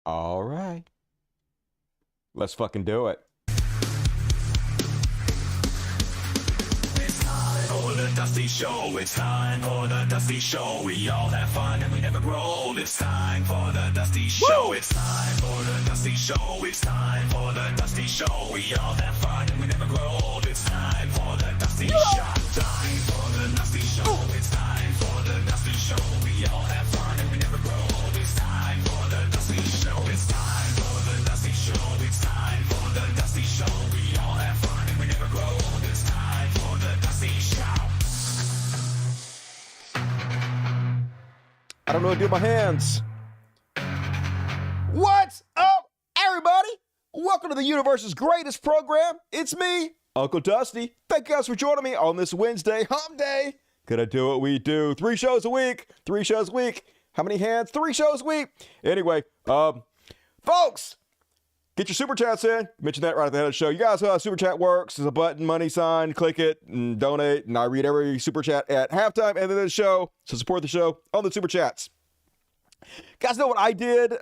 All right. Let's fucking do it. It's time for the Dusty Show. It's time for the Dusty Show. We all have fun and we never grow. It's time for the Dusty Show. It's time for the Dusty Show. It's time for the Dusty Show. We all have fun and we never grow. It's time for the Dusty Show. Time for the Dusty Show. It's time for the Dusty Show. We all have fun and we never grow. It's time for the Dusty Show. It's time for the Dusty Show. It's time for the Dusty Show. We all have fun and we never grow. It's time for the Dusty Show. I don't know what to do with my hands. What's up, everybody? Welcome to the universe's greatest program. It's me, Uncle Dusty. Thank you guys for joining me on this Wednesday hump day. Gonna do what we do. 3 shows a week. 3 shows a week. How many hands? 3 shows a week. Anyway, folks, get your super chats in. Mentioned that right at the head of the show. You guys know how super chat works. There's a button, money sign, click it, and donate. And I read every super chat at halftime and then the show. So support the show on the super chats. Guys know what I did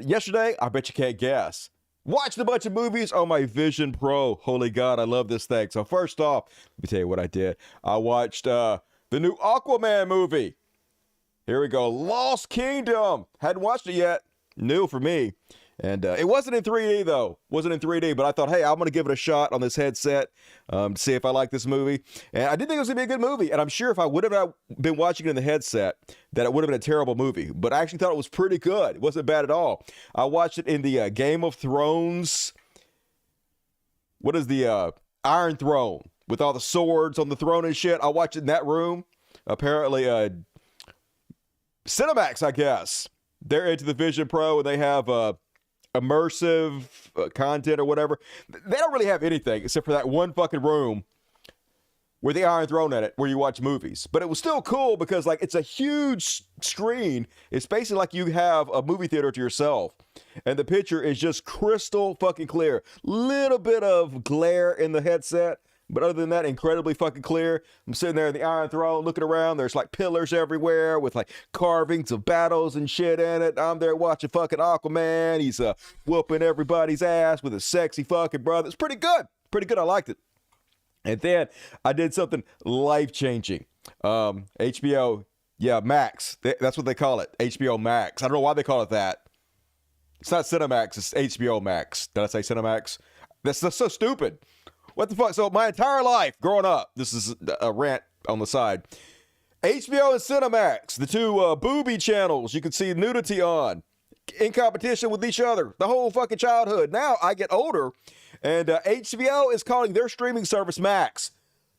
yesterday? I bet you can't guess. Watched a bunch of movies on my Vision Pro. Holy God, I love this thing. So first off, let me tell you what I did. I watched the new Aquaman movie. Here we go. Lost Kingdom. Hadn't watched it yet. New for me. And it wasn't in 3D, though. Wasn't in 3D, but I thought, hey, I'm going to give it a shot on this headset to see if I like this movie. And I did think it was going to be a good movie. And I'm sure if I would have been watching it in the headset, that it would have been a terrible movie. But I actually thought it was pretty good. It wasn't bad at all. I watched it in the Game of Thrones. What is the Iron Throne? With all the swords on the throne and shit. I watched it in that room. Apparently, Cinemax, I guess. They're into the Vision Pro and they have immersive content or whatever. They don't really have anything except for that one fucking room with the Iron Throne in it where you watch movies. But it was still cool because like it's a huge screen. It's basically like you have a movie theater to yourself. And the picture is just crystal fucking clear. Little bit of glare in the headset. But other than that, incredibly fucking clear. I'm sitting there in the Iron Throne looking around. There's like pillars everywhere with like carvings of battles and shit in it. I'm there watching fucking Aquaman. He's whooping everybody's ass with a sexy fucking brother. It's pretty good. Pretty good. I liked it. And then I did something life-changing. HBO, yeah, Max. That's what they call it. HBO Max. I don't know why they call it that. It's not Cinemax. It's HBO Max. Did I say Cinemax? That's so stupid. What the fuck? So my entire life growing up, this is a rant on the side. HBO and Cinemax, the two booby channels you can see nudity on, in competition with each other, the whole fucking childhood. Now I get older, and HBO is calling their streaming service Max.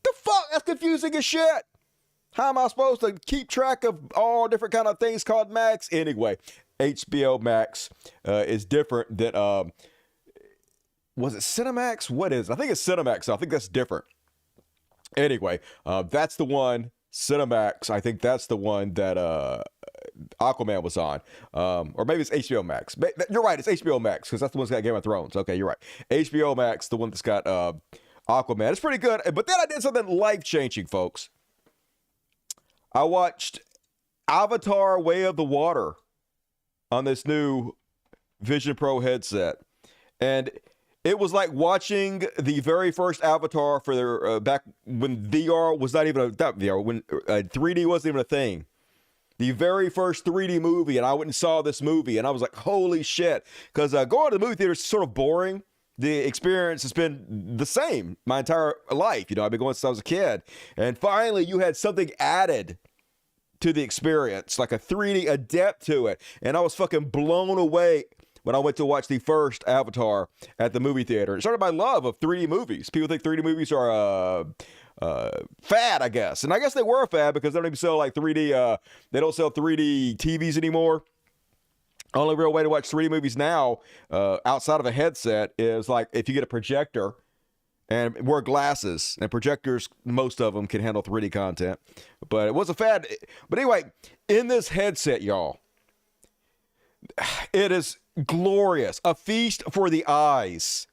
The fuck? That's confusing as shit. How am I supposed to keep track of all different kind of things called Max? Anyway, HBO Max is different than was it Cinemax? What is it? I think it's Cinemax. So I think that's different. Anyway, that's the one, Cinemax. I think that's the one that Aquaman was on. Or maybe it's HBO Max. You're right, it's HBO Max, because that's the one that's got Game of Thrones. Okay, you're right. HBO Max, the one that's got Aquaman. It's pretty good. But then I did something life-changing, folks. I watched Avatar: Way of the Water on this new Vision Pro headset. And it was like watching the very first Avatar for their back when VR was not even not VR, when 3D wasn't even a thing. The very first 3D movie, and I went and saw this movie, and I was like, holy shit. Because going to the movie theater is sort of boring. The experience has been the same my entire life. You know, I've been going since I was a kid. And finally, you had something added to the experience, like a 3D, a depth to it. And I was fucking blown away when I went to watch the first Avatar at the movie theater. It started my love of 3D movies. People think 3D movies are fad, I guess. And I guess they were a fad because they don't even sell like 3D, they don't sell 3D TVs anymore. Only real way to watch 3D movies now, outside of a headset, is like if you get a projector and wear glasses. And projectors, most of them can handle 3D content. But it was a fad. But anyway, in this headset, y'all, it is glorious. A feast for the eyes.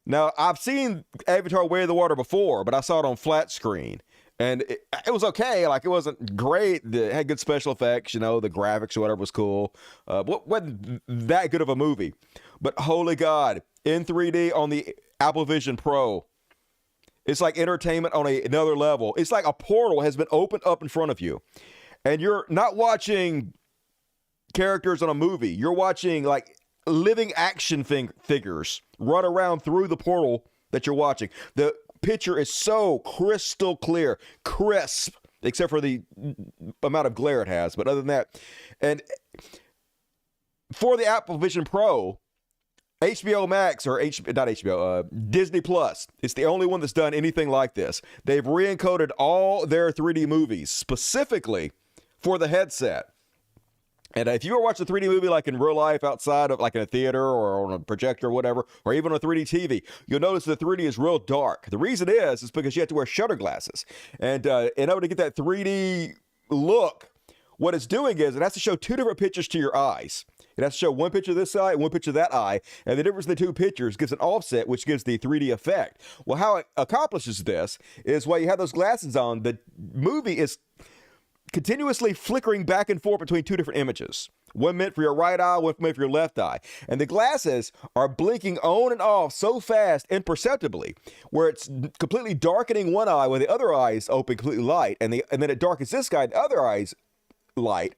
Now, I've seen Avatar: Way of the Water before, but I saw it on flat screen. And it was okay. Like, it wasn't great. It had good special effects, you know, the graphics or whatever was cool. Wasn't that good of a movie. But holy God, in 3D on the Apple Vision Pro, it's like entertainment on another level. It's like a portal has been opened up in front of you. And you're not watching characters on a movie. You're watching like living action figures run around through the portal that you're watching. The picture is so crystal clear, crisp, except for the amount of glare it has. But other than that, and for the Apple Vision Pro, HBO Max, or not HBO, Disney Plus, it's the only one that's done anything like this. They've re-encoded all their 3D movies specifically for the headset. And if you were watching a 3D movie like in real life outside of like in a theater or on a projector or whatever, or even on a 3D TV, you'll notice the 3D is real dark. The reason is because you have to wear shutter glasses. And in order to get that 3D look, what it's doing is it has to show two different pictures to your eyes. It has to show one picture of this eye and one picture of that eye. And the difference in the two pictures gives an offset, which gives the 3D effect. Well, how it accomplishes this is while you have those glasses on, the movie is continuously flickering back and forth between two different images. One meant for your right eye, one meant for your left eye. And the glasses are blinking on and off so fast, imperceptibly, where it's completely darkening one eye while the other eye is open, completely light. And then it darkens this guy, the other eye's light.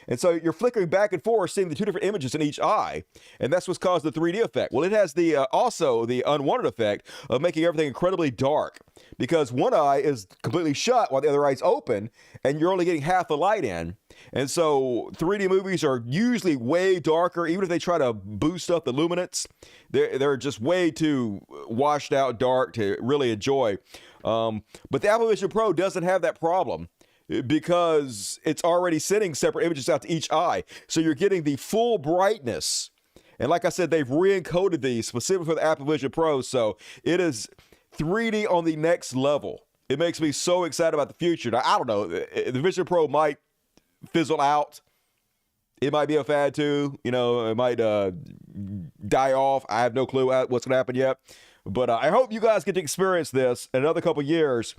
And so you're flickering back and forth, seeing the two different images in each eye. And that's what's caused the 3D effect. Well, it has the also the unwanted effect of making everything incredibly dark, because one eye is completely shut while the other eye is open, and you're only getting half the light in. And so 3D movies are usually way darker. Even if they try to boost up the luminance, they're just way too washed out dark to really enjoy. But the Apple Vision Pro doesn't have that problem, because it's already sending separate images out to each eye. So you're getting the full brightness. And like I said, they've re-encoded these specifically for the Apple Vision Pro. So it is 3D on the next level. It makes me so excited about the future. Now, I don't know. The Vision Pro might fizzle out. It might be a fad too. You know, it might die off. I have no clue what's going to happen yet. But I hope you guys get to experience this in another couple years.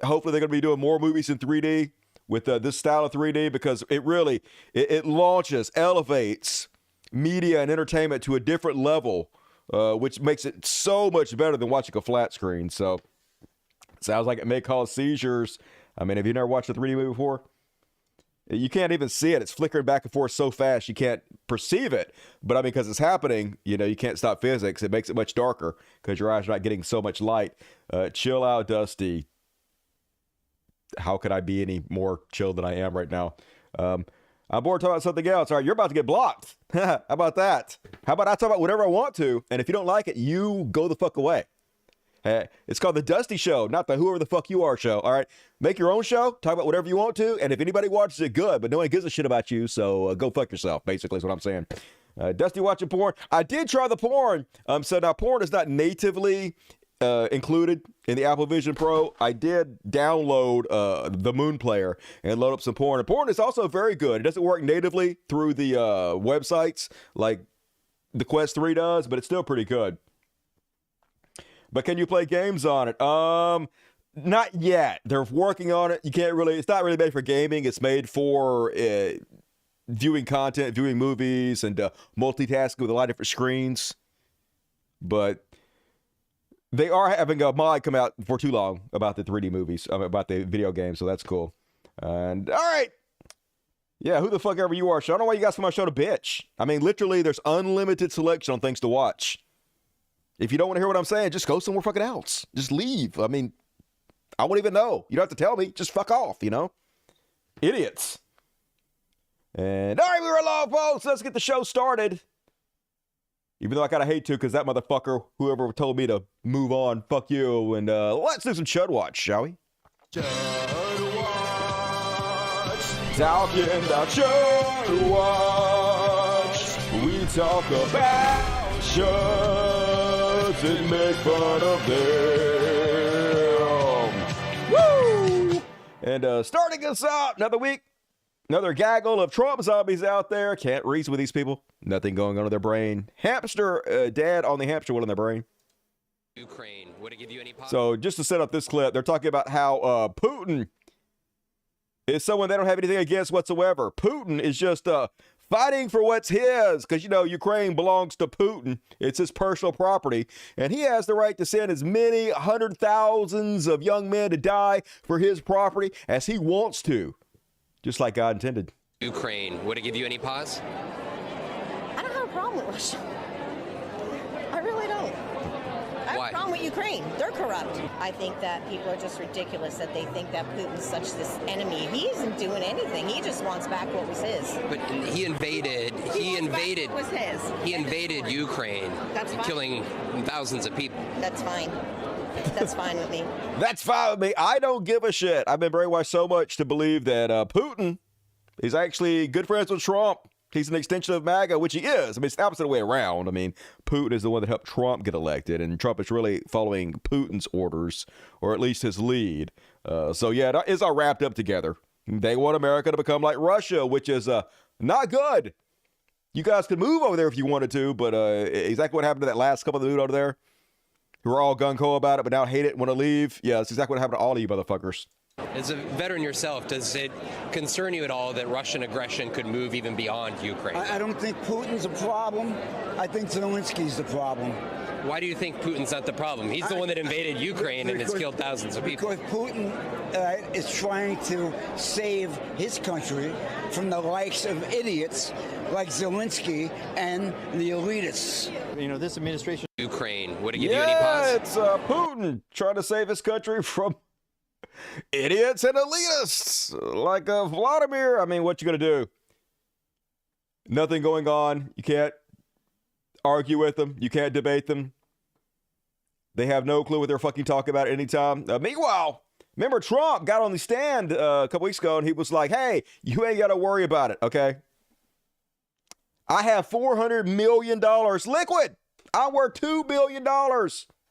Hopefully they're going to be doing more movies in 3D with this style of 3D, because it really, it launches, elevates media and entertainment to a different level, which makes it so much better than watching a flat screen. So sounds like it may cause seizures. I mean, have you never watched a 3D movie before? You can't even see it. It's flickering back and forth so fast you can't perceive it. But I mean, because it's happening, you know, you can't stop physics. It makes it much darker because your eyes are not getting so much light. Chill out, Dusty. How could I be any more chill than I am right now? I'm bored talking about something else. All right, you're about to get blocked. How about that? How about I talk about whatever I want to, and if you don't like it, you go the fuck away. It's called The Dusty Show, not the Whoever the Fuck You Are show. All right, make your own show, talk about whatever you want to, and if anybody watches it, good, but no one gives a shit about you, so go fuck yourself, basically is what I'm saying. Dusty watching porn. I did try the porn. So now porn is not natively included in the Apple Vision Pro. I did download the Moon Player and load up some porn. And porn is also very good. It doesn't work natively through the websites like the Quest 3 does, but it's still pretty good. But can you play games on it? Not yet. They're working on it. You can't really, it's not really made for gaming. It's made for viewing content, viewing movies, and multitasking with a lot of different screens. But they are having a mod come out for too long about the 3D movies, about the video games, so that's cool. And all right. Yeah, who the fuck ever you are, show. I don't know why you guys come on my show to bitch. I mean, literally, there's unlimited selection on things to watch. If you don't want to hear what I'm saying, just go somewhere fucking else. Just leave. I mean, I won't even know. You don't have to tell me. Just fuck off, you know? Idiots. And all right, we were along, folks. Let's get the show started. Even though I kind of hate to, because that motherfucker, whoever told me to move on, fuck you. And let's do some Chud Watch, shall we? Chud Watch. Talking about Chud Watch. We talk about shows and make fun of them. Woo! And starting us out, another week. Another gaggle of Trump zombies out there. Can't reason with these people. Nothing going on in their brain. Hamster dad on the hamster wheel in their brain. Ukraine, would it give you any pause? So just to set up this clip, they're talking about how Putin is someone they don't have anything against whatsoever. Putin is just fighting for what's his because, you know, Ukraine belongs to Putin. It's his personal property. And he has the right to send as many hundred thousands of young men to die for his property as he wants to, just like God intended. Ukraine, would it give you any pause? I don't have a problem with Russia. I really don't. I have Why? a problem with Ukraine. They're corrupt. I think that people are just ridiculous that they think that Putin's such this enemy. He isn't doing anything. He just wants back what was his. But he invaded. He invaded. What was his. He invaded Ukraine, That's fine. killing thousands of people. That's fine. That's fine with me. That's fine with me. I don't give a shit. I've been brainwashed so much to believe that Putin is actually good friends with Trump. He's an extension of Maga, which he is. I mean, it's the opposite way around. I mean, Putin is the one that helped Trump get elected, and Trump is really following Putin's orders, or at least his lead. So, yeah, it's all wrapped up together. They want America to become like Russia, which is not good. You guys could move over there if you wanted to, but exactly what happened to that last couple of dudes over there who were all gung-ho about it, but now hate it and want to leave. Yeah, that's exactly what happened to all of you motherfuckers. As a veteran yourself, does it concern you at all that Russian aggression could move even beyond Ukraine? I don't think Putin's a problem. I think Zelensky's the problem. Why do you think Putin's not the problem? He's the one that invaded Ukraine and has killed thousands of people. Because Putin is trying to save his country from the likes of idiots like Zelensky and the elitists. You know, this administration... Ukraine, would it give you any pause? It's Putin trying to save his country from idiots and elitists like Vladimir. I mean, what you gonna do? Nothing going on. You can't argue with them. You can't debate them. They have no clue what they're fucking talking about at any time. Meanwhile, remember Trump got on the stand a couple weeks ago and he was like, hey, you ain't got to worry about it, okay? I have $400 million liquid. I'm worth $2 billion.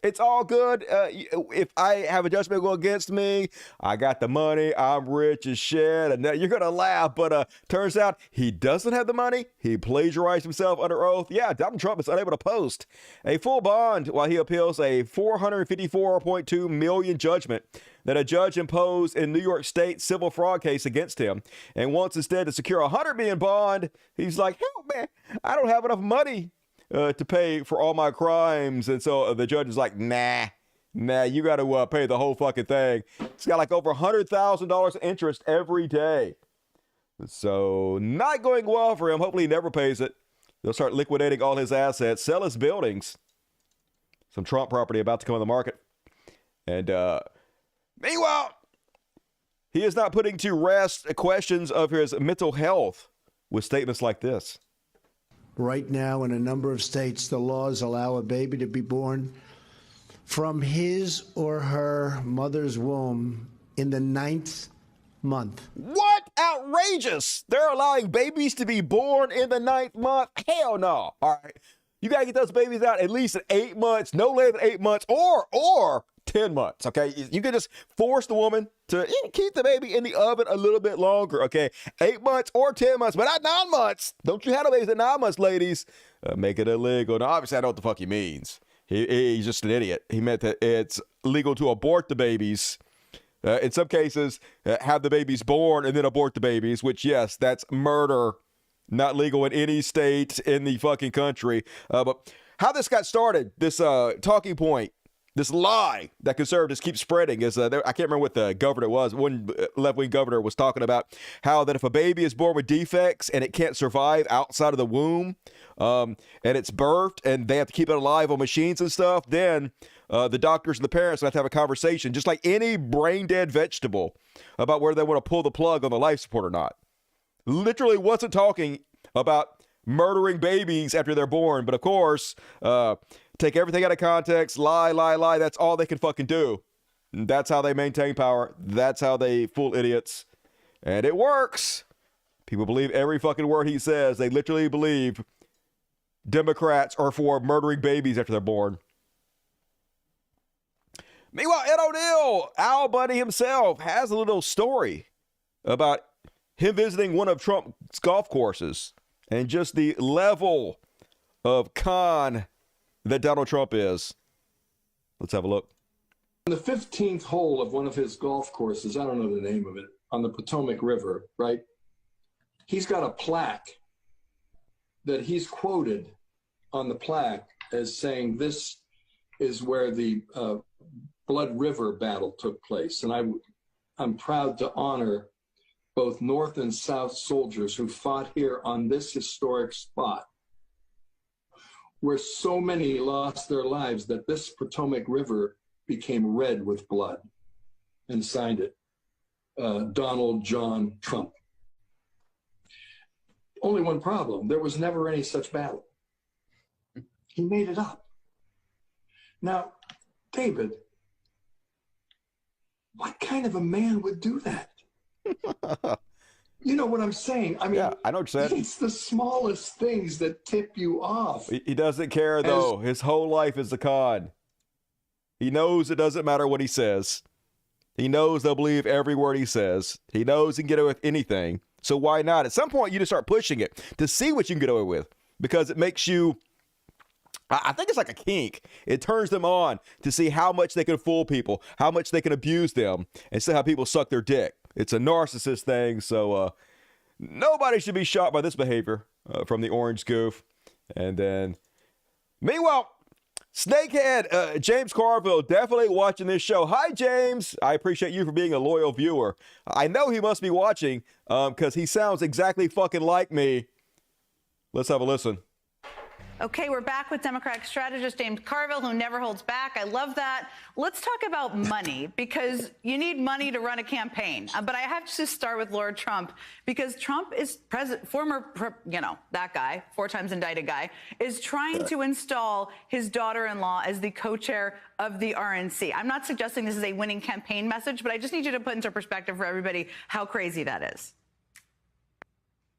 It's all good. If I have a judgment go against me, I got the money. I'm rich as shit. And you're going to laugh, but turns out he doesn't have the money. He plagiarized himself under oath. Yeah, Donald Trump is unable to post a full bond while he appeals a $454.2 million judgment that a judge imposed in New York State civil fraud case against him, and wants instead to secure a $100 million bond. He's like, hell, man, I don't have enough money to pay for all my crimes. And so the judge is like, nah, you got to pay the whole fucking thing. It's got like over $100,000 interest every day. So not going well for him. Hopefully he never pays it. They'll start liquidating all his assets, sell his buildings. Some Trump property about to come on the market. And meanwhile, he is not putting to rest questions of his mental health with statements like this. Right now, in a number of states, the laws allow a baby to be born from his or her mother's womb in the 9th month. What? Outrageous! They're allowing babies to be born in the 9th month? Hell no. All right. You got to get those babies out at least at 8 months, no later than 8 months, or 10 months, okay? You can just force the woman to keep the baby in the oven a little bit longer, okay? 8 months or 10 months, but not 9 months. Don't you have no babies at 9 months, ladies. Make it illegal. Now, obviously, I know what the fuck he means. He's just an idiot. He meant that it's legal to abort the babies. In some cases, have the babies born and then abort the babies, which, yes, that's murder. Not legal in any state in the fucking country. But how this got started, this talking point, this lie that conservatives keep spreading is, I can't remember what the governor was. One left-wing governor was talking about how that if a baby is born with defects and it can't survive outside of the womb, and it's birthed and they have to keep it alive on machines and stuff, then the doctors and the parents have to have a conversation, just like any brain-dead vegetable, about whether they want to pull the plug on the life support or not. Literally wasn't talking about murdering babies after they're born, but of course, take everything out of context, lie. That's all they can fucking do. That's how they maintain power. That's how they fool idiots. And it works. People believe every fucking word he says. They literally believe Democrats are for murdering babies after they're born. Meanwhile, Ed O'Neill, Al Bundy himself, has a little story about him visiting one of Trump's golf courses and just the level of con that Donald Trump is. Let's have a look. On the 15th hole of one of his golf courses, I don't know the name of it, on the Potomac River, right? He's got a plaque that he's quoted on the plaque as saying this is where the Blood River battle took place. And I'm proud to honor both North and South soldiers who fought here on this historic spot, where so many lost their lives that this Potomac River became red with blood, and signed it, Donald John Trump. Only one problem, there was never any such battle. He made it up. Now, David, what kind of a man would do that? You know what I'm saying? I mean, yeah, I know what you're saying. It's the smallest things that tip you off. He doesn't care, though. His whole life is a con. He knows it doesn't matter what he says. He knows they'll believe every word he says. He knows he can get away with anything. So why not? At some point, you just start pushing it to see what you can get away with, because it makes you, I think it's like a kink. It turns them on to see how much they can fool people, how much they can abuse them, and see how people suck their dick. It's a narcissist thing, so nobody should be shocked by this behavior from the orange goof. And then, meanwhile, Snakehead, James Carville, definitely watching this show. Hi, James. I appreciate you for being a loyal viewer. I know he must be watching because he sounds exactly fucking like me. Let's have a listen. Okay, we're back with Democratic strategist James Carville, who never holds back. I love that. Let's talk about money, because you need money to run a campaign. But I have to start with Lord Trump, because Trump is that guy, 4 times indicted guy, is trying to install his daughter-in-law as the co-chair of the RNC. I'm not suggesting this is a winning campaign message, but I just need you to put into perspective for everybody how crazy that is.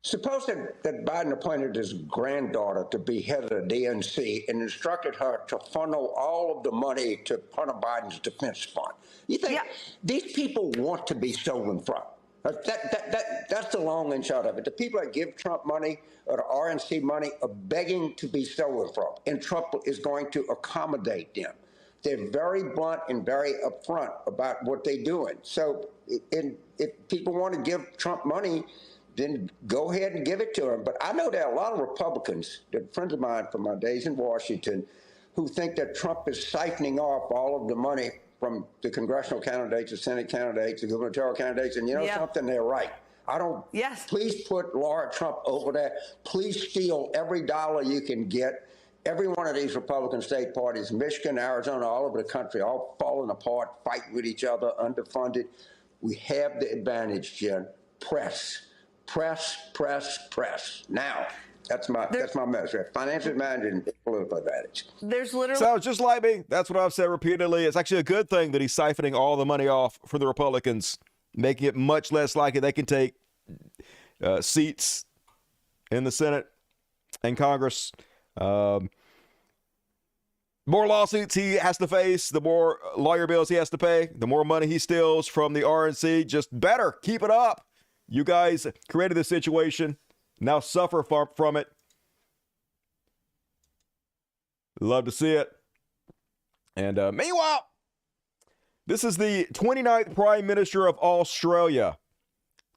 Suppose that Biden appointed his granddaughter to be head of the DNC and instructed her to funnel all of the money to Hunter Biden's defense fund. You think these people want to be stolen from? That's the long and short of it. The people that give Trump money or the RNC money are begging to be stolen from, and Trump is going to accommodate them. They're very blunt and very upfront about what they're doing. So if people want to give Trump money, then go ahead and give it to him. But I know there are a lot of Republicans, friends of mine from my days in Washington, who think that Trump is siphoning off all of the money from the congressional candidates, the Senate candidates, the gubernatorial candidates. And you know something, they're right. I don't, please put Laura Trump over there. Please steal every dollar you can get. Every one of these Republican state parties, Michigan, Arizona, all over the country, all falling apart, fighting with each other, underfunded. We have the advantage, Jen. Press. Now, that's my measure. Financial advantage and political advantage. There's literally sounds just like me. That's what I've said repeatedly. It's actually a good thing that he's siphoning all the money off for the Republicans, making it much less likely they can take seats in the Senate and Congress. More lawsuits he has to face, the more lawyer bills he has to pay, the more money he steals from the RNC. Just better keep it up. You guys created this situation. Now suffer from it. Love to see it. And meanwhile, this is the 29th Prime Minister of Australia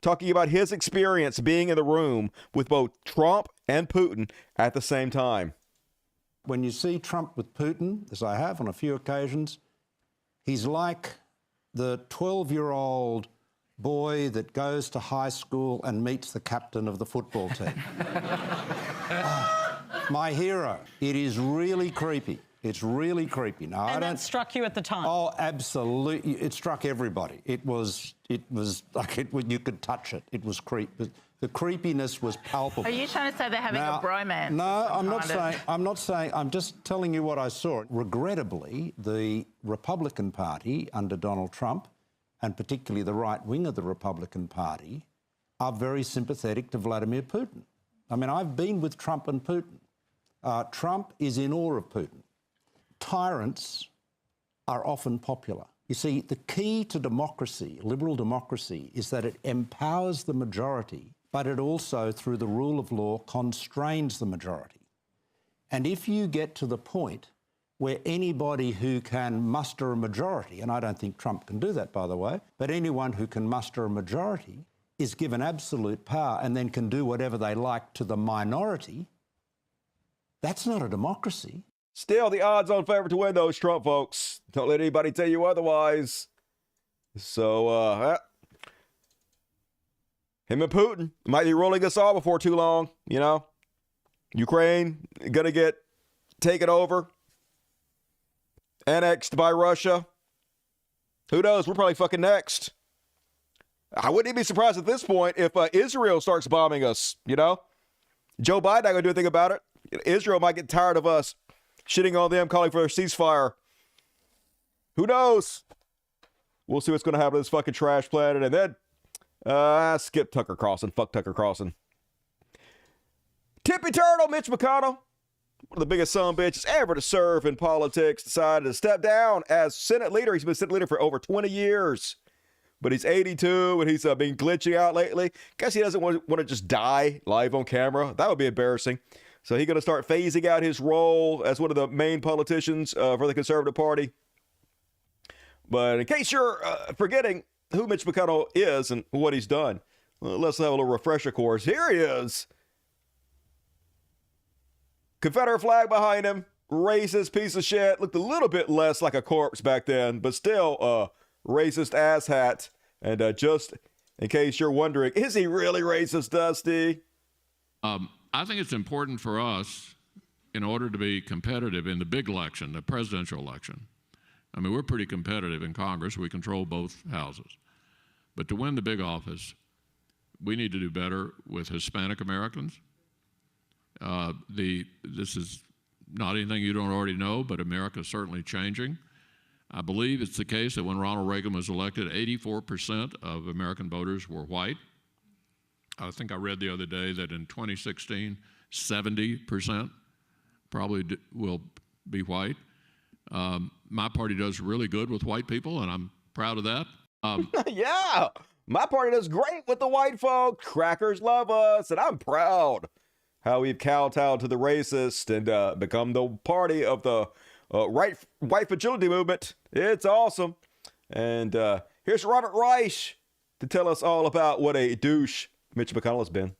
talking about his experience being in the room with both Trump and Putin at the same time. When you see Trump with Putin, as I have on a few occasions, he's like the 12-year-old boy that goes to high school and meets the captain of the football team. My hero. It is really creepy. It's really creepy. Now, and that struck you at the time? Oh, absolutely. It struck everybody. It was like you could touch it. It was creepy. The creepiness was palpable. Are you trying to say they're having a bromance? No, I'm not saying. I'm just telling you what I saw. Regrettably, the Republican Party under Donald Trump, and particularly the right wing of the Republican Party, are very sympathetic to Vladimir Putin. I mean, I've been with Trump and Putin. Trump is in awe of Putin. Tyrants are often popular. You see, the key to democracy, liberal democracy, is that it empowers the majority, but it also, through the rule of law, constrains the majority. And if you get to the point where anybody who can muster a majority, and I don't think Trump can do that, by the way, but anyone who can muster a majority is given absolute power and then can do whatever they like to the minority, that's not a democracy. Still, the odds-on favorite to win, though, is Trump, folks. Don't let anybody tell you otherwise. So, him and Putin might be rolling us all before too long, you know? Ukraine gonna get taken over, annexed by Russia. Who knows? We're probably fucking next. I wouldn't even be surprised at this point if Israel starts bombing us, you know? Joe Biden not gonna do anything about it. Israel might get tired of us shitting on them, calling for a ceasefire. Who knows? We'll see what's gonna happen to this fucking trash planet. And then, skip Tucker Carlson. Fuck Tucker Carlson. Tippy Turtle, Mitch McConnell, one of the biggest sumbitches ever to serve in politics, decided to step down as Senate leader. He's been Senate leader for over 20 years, but he's 82 and he's been glitching out lately. Guess he doesn't want to just die live on camera. That would be embarrassing. So he's going to start phasing out his role as one of the main politicians for the Conservative Party. But in case you're forgetting who Mitch McConnell is and what he's done, let's have a little refresher course. Here he is. Confederate flag behind him, racist piece of shit. Looked a little bit less like a corpse back then, but still racist asshat. And just in case you're wondering, is he really racist, Dusty? I think it's important for us, in order to be competitive in the big election, the presidential election. I mean, we're pretty competitive in Congress. We control both houses. But to win the big office, we need to do better with Hispanic Americans. This is not anything you don't already know, but America is certainly changing. I believe it's the case that when Ronald Reagan was elected, 84% of American voters were white. I think I read the other day that in 2016, 70% probably will be white. My party does really good with white people, and I'm proud of that. Yeah, my party does great with the white folk. Crackers love us, and I'm proud how we've kowtowed to the racist and become the party of the white fragility movement. It's awesome. And here's Robert Reich to tell us all about what a douche Mitch McConnell has been.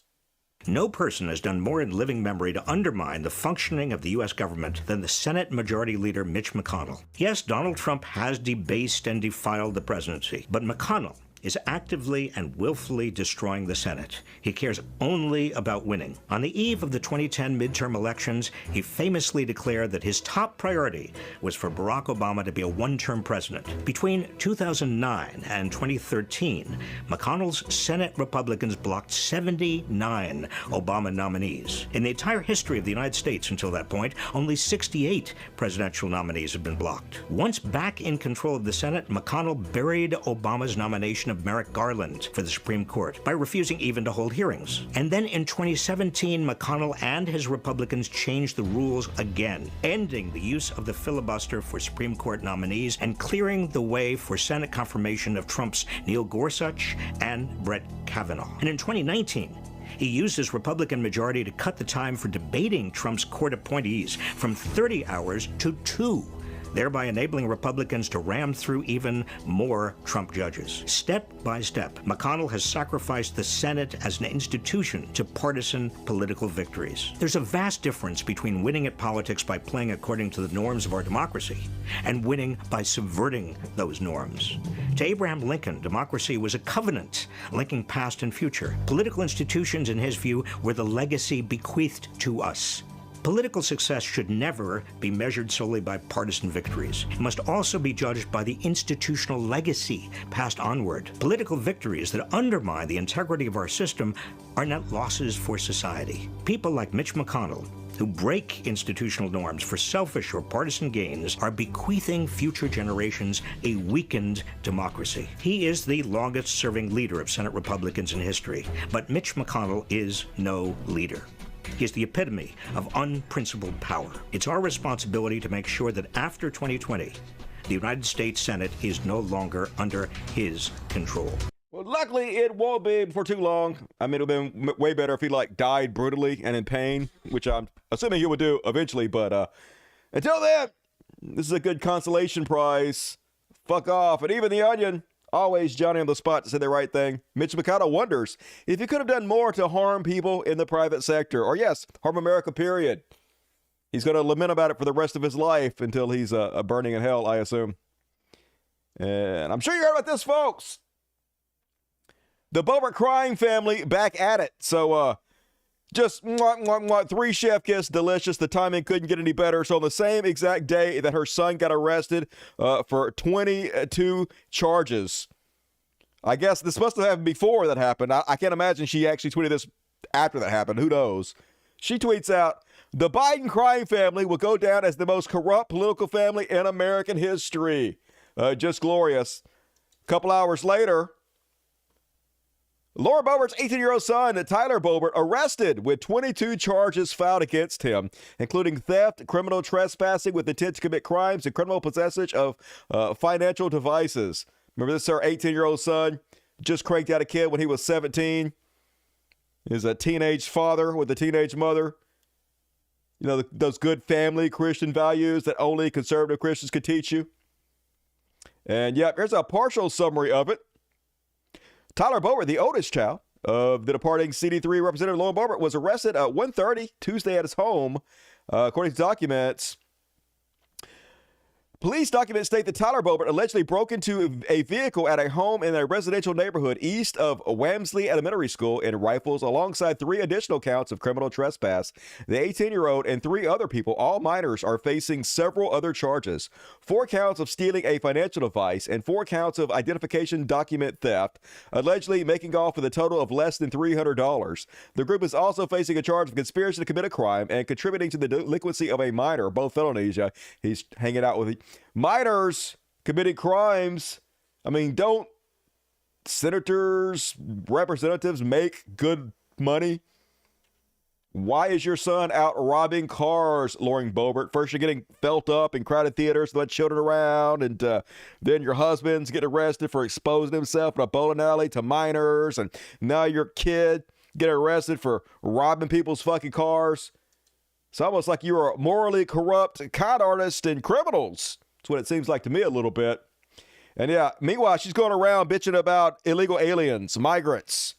No person has done more in living memory to undermine the functioning of the U.S. government than the Senate Majority Leader Mitch McConnell. Yes, Donald Trump has debased and defiled the presidency, but McConnell is actively and willfully destroying the Senate. He cares only about winning. On the eve of the 2010 midterm elections, he famously declared that his top priority was for Barack Obama to be a one-term president. Between 2009 and 2013, McConnell's Senate Republicans blocked 79 Obama nominees. In the entire history of the United States until that point, only 68 presidential nominees have been blocked. Once back in control of the Senate, McConnell buried Obama's nomination of Merrick Garland for the Supreme Court by refusing even to hold hearings. And then in 2017, McConnell and his Republicans changed the rules again, ending the use of the filibuster for Supreme Court nominees and clearing the way for Senate confirmation of Trump's Neil Gorsuch and Brett Kavanaugh. And in 2019, he used his Republican majority to cut the time for debating Trump's court appointees from 30 hours to 2. Thereby enabling Republicans to ram through even more Trump judges. Step by step, McConnell has sacrificed the Senate as an institution to partisan political victories. There's a vast difference between winning at politics by playing according to the norms of our democracy and winning by subverting those norms. To Abraham Lincoln, democracy was a covenant linking past and future. Political institutions, in his view, were the legacy bequeathed to us. Political success should never be measured solely by partisan victories. It must also be judged by the institutional legacy passed onward. Political victories that undermine the integrity of our system are net losses for society. People like Mitch McConnell, who break institutional norms for selfish or partisan gains, are bequeathing future generations a weakened democracy. He is the longest-serving leader of Senate Republicans in history, but Mitch McConnell is no leader. He is the epitome of unprincipled power. It's our responsibility to make sure that after 2020, the United States Senate is no longer under his control. Well, luckily, it won't be for too long. I mean, it would have been way better if he, died brutally and in pain, which I'm assuming he would do eventually. But until then, This is a good consolation prize. Fuck off. And even The Onion, always Johnny on the spot to say the right thing. Mitch McConnell wonders if he could have done more to harm people in the private sector. Or yes, harm America, period. He's going to lament about it for the rest of his life until he's burning in hell, I assume. And I'm sure you heard about this, folks. The Boebert crime family back at it. So, just 3 chef kiss, delicious. The timing couldn't get any better. So on the same exact day that her son got arrested for 22 charges. I guess this must have happened before that happened. I can't imagine she actually tweeted this after that happened. Who knows? She tweets out, the Biden crime family will go down as the most corrupt political family in American history. Just glorious. A couple hours later, Laura Boebert's 18-year-old son, Tyler Boebert, arrested with 22 charges filed against him, including theft, criminal trespassing with intent to commit crimes, and criminal possession of financial devices. Remember, this is her 18-year-old son, just cranked out a kid when he was 17. He's a teenage father with a teenage mother. You know, those good family Christian values that only conservative Christians could teach you. And yep, here's a partial summary of it. Tyler Boebert, the oldest child of the departing CD3 Representative Lauren Boebert, was arrested at 1:30 Tuesday at his home, according to documents. Police documents state that Tyler Boebert allegedly broke into a vehicle at a home in a residential neighborhood east of Wamsley Elementary School in Rifles, alongside 3 additional counts of criminal trespass. The 18-year-old and 3 other people, all minors, are facing several other charges. 4 counts of stealing a financial device and 4 counts of identification document theft, allegedly making off with a total of less than $300. The group is also facing a charge of conspiracy to commit a crime and contributing to the delinquency of a minor, both felonies. He's hanging out with minors committing crimes. I mean, don't senators, representatives make good money? Why is your son out robbing cars, Lauren Boebert? First, you're getting felt up in crowded theaters, let children around, and then your husband's getting arrested for exposing himself in a bowling alley to minors, and now your kid getting arrested for robbing people's fucking cars. It's almost like you're a morally corrupt con artist and criminals. That's what it seems like to me a little bit. And yeah, meanwhile, she's going around bitching about illegal aliens, migrants,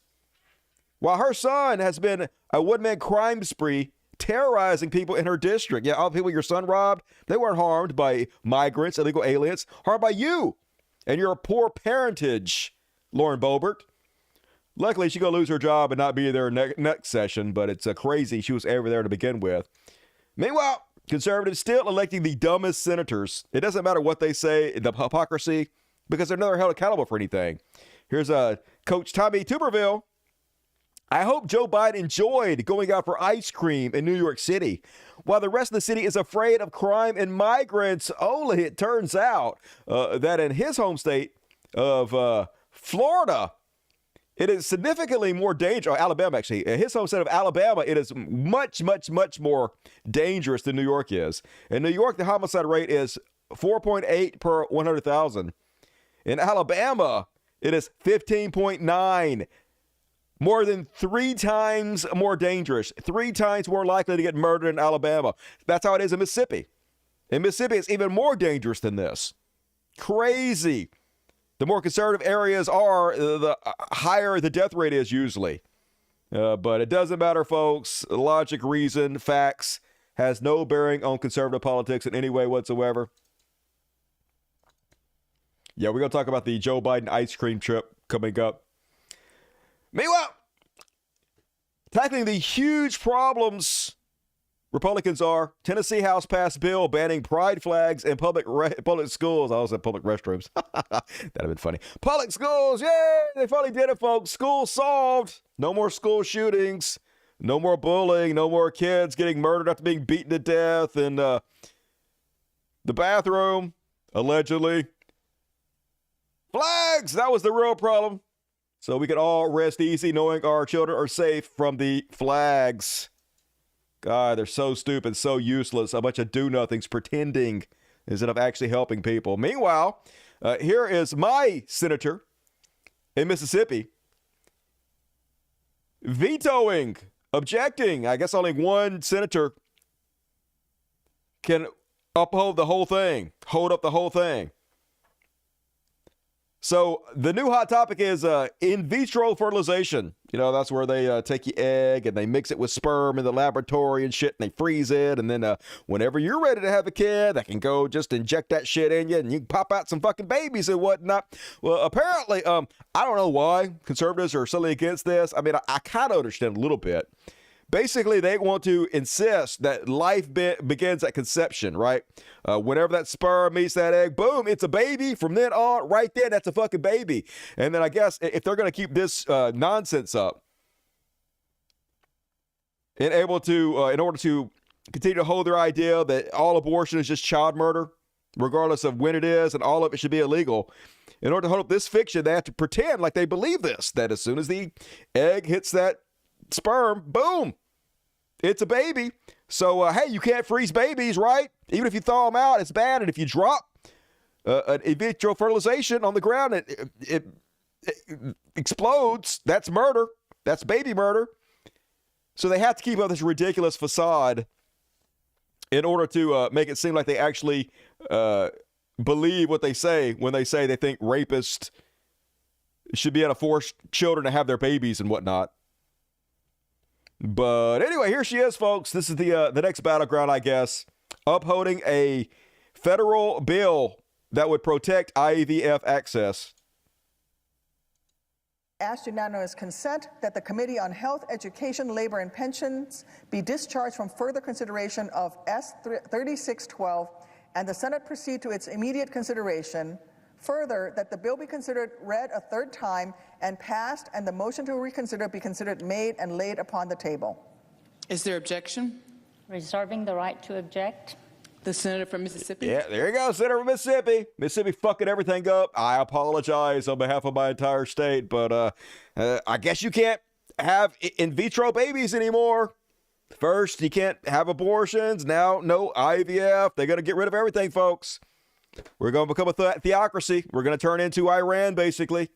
while her son has been a one-man crime spree terrorizing people in her district. Yeah, all the people your son robbed, they weren't harmed by migrants, illegal aliens, harmed by you and your poor parentage, Lauren Boebert. Luckily, she's going to lose her job and not be there next session, but it's crazy she was ever there to begin with. Meanwhile, conservatives still electing the dumbest senators. It doesn't matter what they say, the hypocrisy, because they're never held accountable for anything. Here's Coach Tommy Tuberville. I hope Joe Biden enjoyed going out for ice cream in New York City, while the rest of the city is afraid of crime and migrants only. It turns out that in his home state of Florida, it is significantly more dangerous. Alabama, actually. In his home state of Alabama, it is much, much, much more dangerous than New York is. In New York, the homicide rate is 4.8 per 100,000. In Alabama, it is 15.9. More than 3 times more dangerous, 3 times more likely to get murdered in Alabama. That's how it is in Mississippi. In Mississippi, it's even more dangerous than this. Crazy. The more conservative areas are, the higher the death rate is usually. But it doesn't matter, folks. Logic, reason, facts has no bearing on conservative politics in any way whatsoever. Yeah, we're going to talk about the Joe Biden ice cream trip coming up. Meanwhile, tackling the huge problems Republicans are, Tennessee House passed bill banning pride flags in public schools. I was at public restrooms. That'd have been funny. Public schools, yay! They finally did it, folks. School solved. No more school shootings. No more bullying. No more kids getting murdered after being beaten to death in the bathroom, allegedly. Flags! That was the real problem. So we can all rest easy knowing our children are safe from the flags. God, they're so stupid, so useless. A bunch of do-nothings pretending instead of actually helping people. Meanwhile, here is my senator in Mississippi vetoing, objecting. I guess only one senator can uphold the whole thing, hold up the whole thing. So the new hot topic is in vitro fertilization. You know, that's where they take your egg and they mix it with sperm in the laboratory and shit, and they freeze it. And then whenever you're ready to have a kid, they can go just inject that shit in you and you can pop out some fucking babies and whatnot. Well, apparently, I don't know why conservatives are suddenly against this. I mean, I kind of understand a little bit. Basically, they want to insist that life begins at conception, right? Whenever that sperm meets that egg, boom, it's a baby. From then on, right there, that's a fucking baby. And then I guess if they're going to keep this nonsense up and able to, in order to continue to hold their idea that all abortion is just child murder, regardless of when it is, and all of it should be illegal, in order to hold up this fiction, they have to pretend like they believe this, that as soon as the egg hits that sperm, boom, it's a baby. So hey, you can't freeze babies, right? Even if you thaw them out, it's bad. And if you drop an in vitro fertilization on the ground, it explodes. That's murder. That's baby murder. So they have to keep up this ridiculous facade in order to make it seem like they actually believe what they say when they say they think rapists should be able to force children to have their babies and whatnot. But anyway, here she is, folks. This is the next battleground, I guess. Upholding a federal bill that would protect IVF access. Asked unanimous consent that the Committee on Health, Education, Labor, and Pensions be discharged from further consideration of S. 3612 and the Senate proceed to its immediate consideration. Further, that the bill be considered read a third time and passed, and the motion to reconsider be considered made and laid upon the table. Is there objection? Reserving the right to object. The senator from Mississippi. Yeah, there you go, senator from Mississippi. Mississippi fucking everything up. I apologize on behalf of my entire state, but I guess you can't have in vitro babies anymore. First, you can't have abortions. Now, no IVF. They're going to get rid of everything, folks. We're going to become a theocracy. We're going to turn into Iran, basically.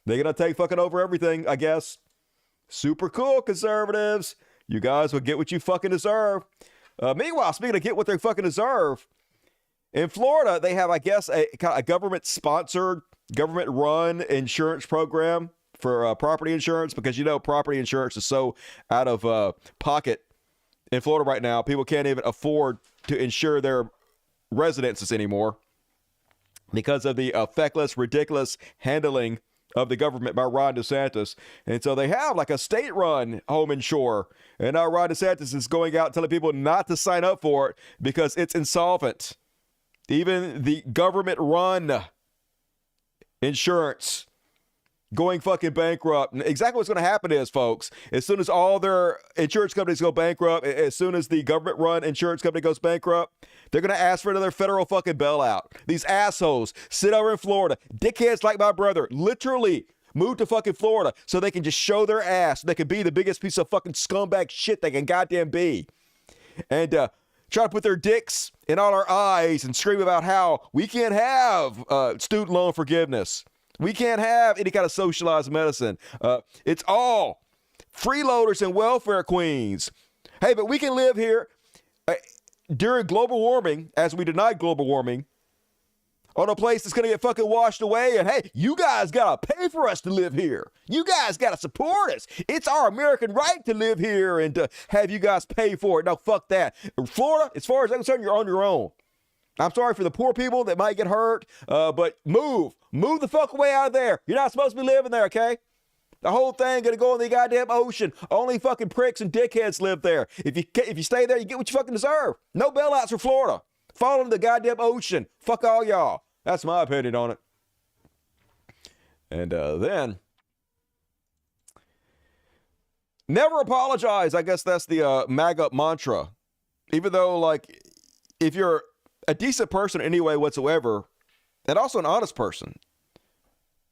They're going to take fucking over everything, I guess. Super cool, conservatives. You guys will get what you fucking deserve. Meanwhile, speaking of get what they fucking deserve, in Florida, they have, I guess, a government-sponsored, government-run insurance program for property insurance, because, you know, property insurance is so out of pocket in Florida right now. People can't even afford to insure their residences anymore because of the feckless, ridiculous handling of the government by Ron DeSantis. And so they have like a state-run home insurer. And now Ron DeSantis is going out telling people not to sign up for it because it's insolvent. Even the government-run insurance going fucking bankrupt. And exactly what's going to happen is, folks, as soon as all their insurance companies go bankrupt, as soon as the government-run insurance company goes bankrupt, they're going to ask for another federal fucking bailout. These assholes sit over in Florida. Dickheads like my brother literally moved to fucking Florida so they can just show their ass. They can be the biggest piece of fucking scumbag shit they can goddamn be. And try to put their dicks in all our eyes and scream about how we can't have student loan forgiveness. We can't have any kind of socialized medicine. It's all freeloaders and welfare queens. Hey, but we can live here during global warming, as we deny global warming, on a place that's going to get fucking washed away. And hey, you guys got to pay for us to live here. You guys got to support us. It's our American right to live here and to have you guys pay for it. No, fuck that. Florida, as far as I'm concerned, you're on your own. I'm sorry for the poor people that might get hurt, but move the fuck away out of there. You're not supposed to be living there, okay? The whole thing gonna go in the goddamn ocean. Only fucking pricks and dickheads live there. If you stay there, you get what you fucking deserve. No bailouts for Florida. Fall into the goddamn ocean. Fuck all y'all. That's my opinion on it. And then, never apologize. I guess that's the Maga mantra. Even though, like, if you're a decent person in any way whatsoever, and also an honest person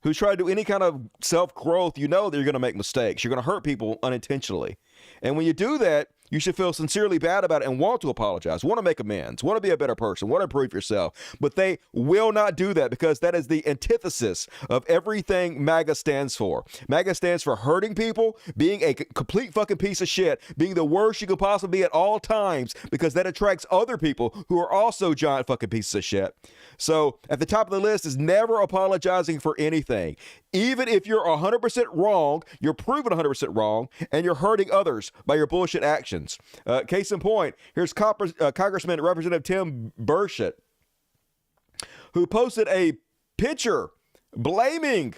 who's trying to do any kind of self-growth, you know that you're going to make mistakes. You're going to hurt people unintentionally. And when you do that, you should feel sincerely bad about it and want to apologize, want to make amends, want to be a better person, want to improve yourself. But they will not do that because that is the antithesis of everything MAGA stands for. MAGA stands for hurting people, being a complete fucking piece of shit, being the worst you could possibly be at all times, because that attracts other people who are also giant fucking pieces of shit. So at the top of the list is never apologizing for anything. Even if you're 100% wrong, you're proven 100% wrong, and you're hurting others by your bullshit actions. Case in point, here's Congressman Representative Tim Burchett, who posted a picture blaming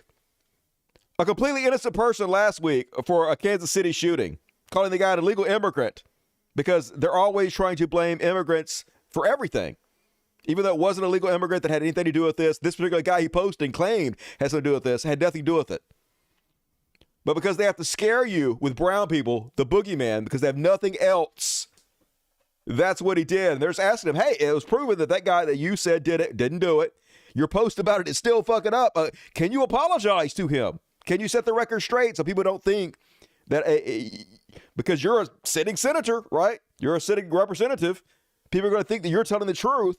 a completely innocent person last week for a Kansas City shooting, calling the guy an illegal immigrant, because they're always trying to blame immigrants for everything. Even though it wasn't an illegal immigrant that had anything to do with this particular guy he posted and claimed had something to do with this, had nothing to do with it. But because they have to scare you with brown people, the boogeyman, because they have nothing else, that's what he did. And they're just asking him, hey, it was proven that that guy that you said did it, didn't do it. Your post about it is still fucking up. Can you apologize to him? Can you set the record straight so people don't think that because you're a sitting senator, right? You're a sitting representative. People are going to think that you're telling the truth.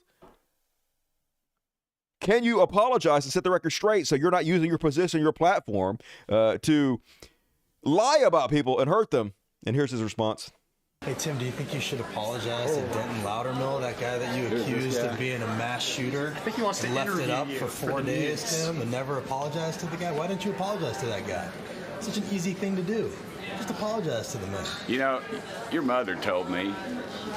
Can you apologize and set the record straight so you're not using your position, your platform, to lie about people and hurt them? And here's his response. Hey, Tim, do you think you should apologize to Denton Loudermill, that guy that you accused of being a mass shooter? I think he wants to left it up for 4 days, Tim, and never apologized to the guy? Why didn't you apologize to that guy? It's such an easy thing to do. Just apologize to the man. You know, your mother told me,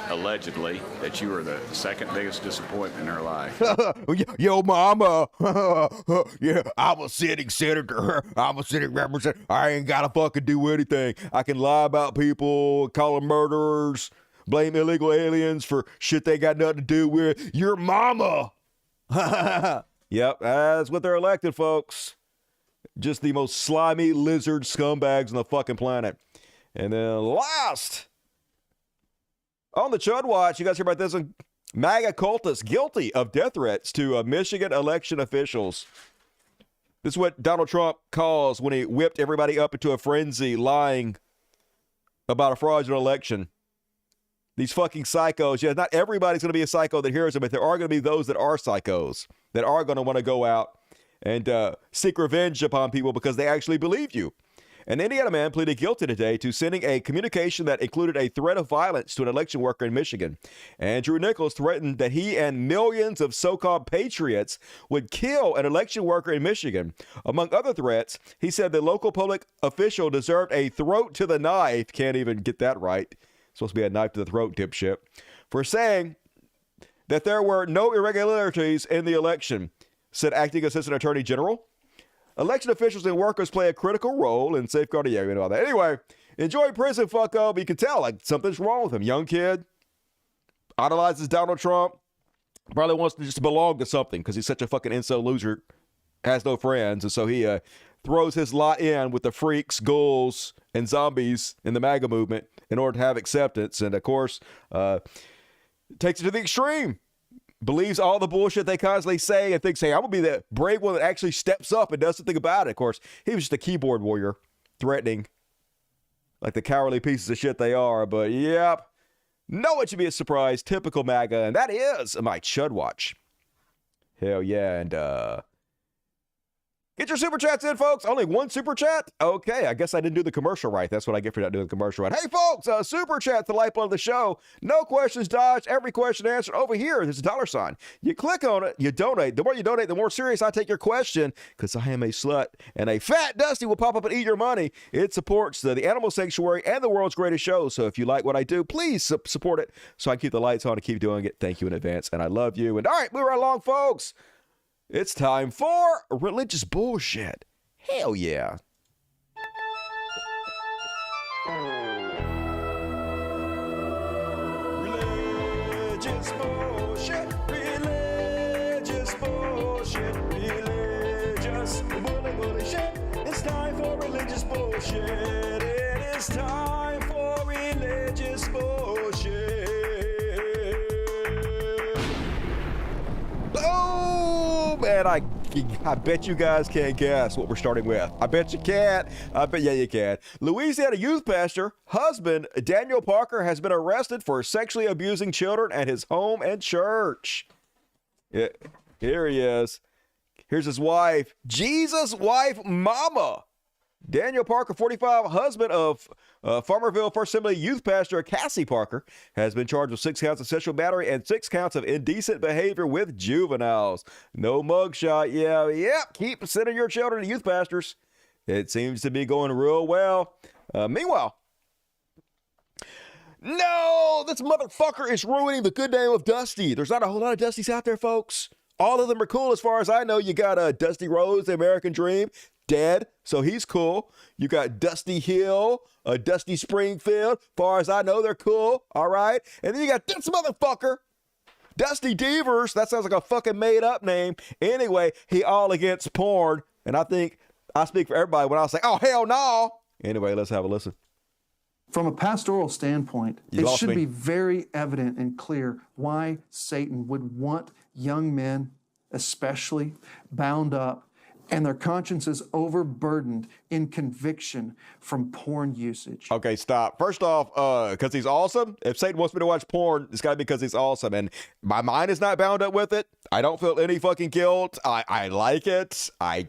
allegedly, that you were the second biggest disappointment in her life. Yo, mama. Yeah, I'm a sitting senator. I'm a sitting representative. I ain't got to fucking do anything. I can lie about people, call them murderers, blame illegal aliens for shit they got nothing to do with. Your mama. Yep, that's what they're elected, folks. Just the most slimy lizard scumbags on the fucking planet. And then last, on the Chud Watch, you guys hear about this one? MAGA cultists guilty of death threats to Michigan election officials. This is what Donald Trump calls when he whipped everybody up into a frenzy lying about a fraudulent election. These fucking psychos. Yeah, not everybody's going to be a psycho that hears them, but there are going to be those that are psychos, that are going to want to go out and seek revenge upon people because they actually believe you. An Indiana man pleaded guilty today to sending a communication that included a threat of violence to an election worker in Michigan. Andrew Nichols threatened that he and millions of so-called patriots would kill an election worker in Michigan. Among other threats, he said the local public official deserved a throat to the knife. Can't even get that right. It's supposed to be a knife to the throat, dipshit. For saying that there were no irregularities in the election, said acting assistant attorney general. Election officials and workers play a critical role in safeguarding you and all that. Anyway, enjoy prison, fucko, but you can tell like something's wrong with him. Young kid, idolizes Donald Trump, probably wants to just belong to something because he's such a fucking incel loser, has no friends, and so he throws his lot in with the freaks, ghouls, and zombies in the MAGA movement in order to have acceptance, and of course, takes it to the extreme. Believes all the bullshit they constantly say and thinks, hey, I'm going to be the brave one that actually steps up and does something about it. Of course, he was just a keyboard warrior, threatening like the cowardly pieces of shit they are. But, yep, no, it should be a surprise. Typical MAGA. And that is my Chud Watch. Hell yeah. And, get your super chats in, folks. Only one super chat? Okay, I guess I didn't do the commercial right. That's what I get for not doing the commercial right. Hey, folks, super chat, the lifeblood of the show. No questions dodged. Every question answered. Over here, there's a $sign. You click on it, you donate. The more you donate, the more serious I take your question, because I am a slut, and a fat Dusty will pop up and eat your money. It supports the Animal Sanctuary and the world's greatest show. So if you like what I do, please support it so I can keep the lights on and keep doing it. Thank you in advance, and I love you. And all right, move right along, folks. It's time for religious bullshit. Hell yeah. Religious bullshit. Religious bullshit. Religious bullshit. It's time for religious bullshit. It is time for religious bullshit. Boom! And I bet you guys can't guess what we're starting with. I bet you can't. I bet, yeah, you can. Louisiana youth pastor, husband Daniel Parker has been arrested for sexually abusing children at his home and church. Yeah, here he is. Here's his wife, Jesus' wife, Mama. Daniel Parker, 45, husband of Farmerville First Assembly youth pastor Cassie Parker, has been charged with 6 counts of sexual battery and 6 counts of indecent behavior with juveniles. No mugshot. Yeah. Keep sending your children to youth pastors. It seems to be going real well. Meanwhile, no, this motherfucker is ruining the good name of Dusty. There's not a whole lot of Dustys out there, folks. All of them are cool as far as I know. You got Dusty Rhodes, the American Dream, dead, so he's cool. You got Dusty Hill, Dusty Springfield. Far as I know, they're cool. All right. And then you got this motherfucker, Dusty Devers. That sounds like a fucking made up name. Anyway, he all against porn. And I think I speak for everybody when I say, oh, hell no. Anyway, let's have a listen. From a pastoral standpoint, You it lost should me. be very evident and clear why Satan would want young men, especially, bound up and their consciences overburdened in conviction from porn usage. Okay, stop. First off, because he's awesome. If Satan wants me to watch porn, it's got to be because he's awesome. And my mind is not bound up with it. I don't feel any fucking guilt. I like it. I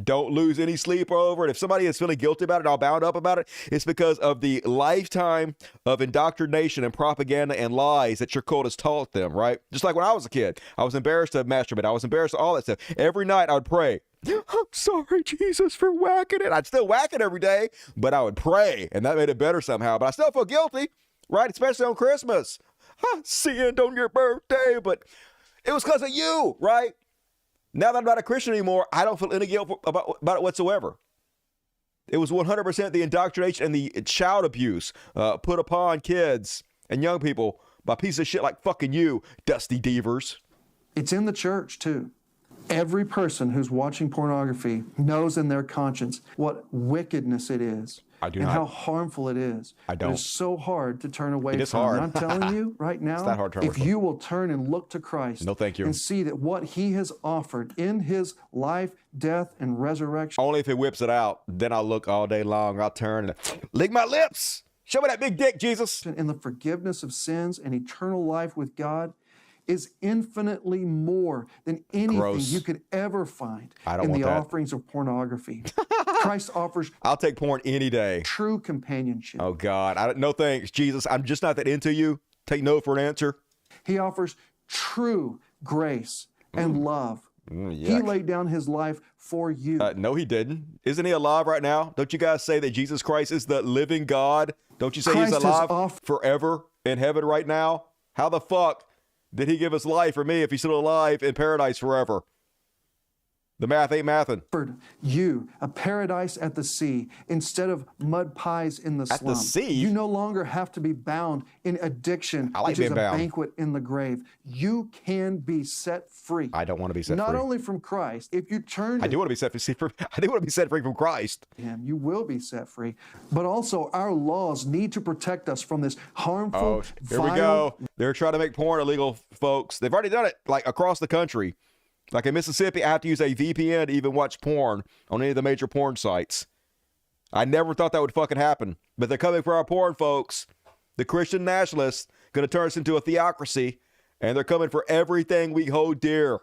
don't lose any sleep over it. If somebody is feeling guilty about it, all bound up about it, it's because of the lifetime of indoctrination and propaganda and lies that your cult has taught them, right? Just like when I was a kid, I was embarrassed to masturbate. I was embarrassed to all that stuff. Every night I would pray, I'm sorry, Jesus, for whacking it. I'd still whack it every day, but I would pray, and that made it better somehow. But I still feel guilty, right? Especially on Christmas. I sinned on your birthday, but it was because of you, right? Now that I'm not a Christian anymore, I don't feel any guilt about it whatsoever. It was 100% the indoctrination and the child abuse put upon kids and young people by pieces of shit like fucking you, Dusty Devers. It's in the church, too. Every person who's watching pornography knows in their conscience what wickedness it is. I do and not. how harmful it is. I don't. It's so hard to turn away It is from. hard. And I'm telling you right now, It's not hard to turn if away from. you will turn and look to Christ, No, thank you. and see that what he has offered in his life, death, and resurrection. Only if it whips it out, then I'll look all day long. I'll turn and lick my lips. Show me that big dick, Jesus. And the forgiveness of sins and eternal life with God is infinitely more than anything Gross. you could ever find I don't in want the that. offerings of pornography. Christ offers I'll take porn any day. true companionship. Oh, God. No thanks, Jesus. I'm just not that into you. Take no for an answer. He offers true grace and love. He Yuck. laid down his life for you. No, he didn't. Isn't he alive right now? Don't you guys say that Jesus Christ is the living God? Don't you say Christ he's has alive forever in heaven right now? How the fuck did he give us life for me if he's still alive in paradise forever? The math ain't mathin'. You, a paradise at the sea, instead of mud pies in the At the slum. sea? You no longer have to be bound in addiction, I like which is being a bound. banquet in the grave. You can be set free. I don't want to be set Not free. only from Christ, if you turn I to do want to be set free. I do want to be set free from Christ. him, you will be set free. But also, our laws need to protect us from this harmful, Oh, here we vile, go. They're trying to make porn illegal, folks. They've already done it, like across the country. Like in Mississippi, I have to use a VPN to even watch porn on any of the major porn sites. I never thought that would fucking happen, but they're coming for our porn, folks. The Christian nationalists going to turn us into a theocracy, and they're coming for everything we hold dear.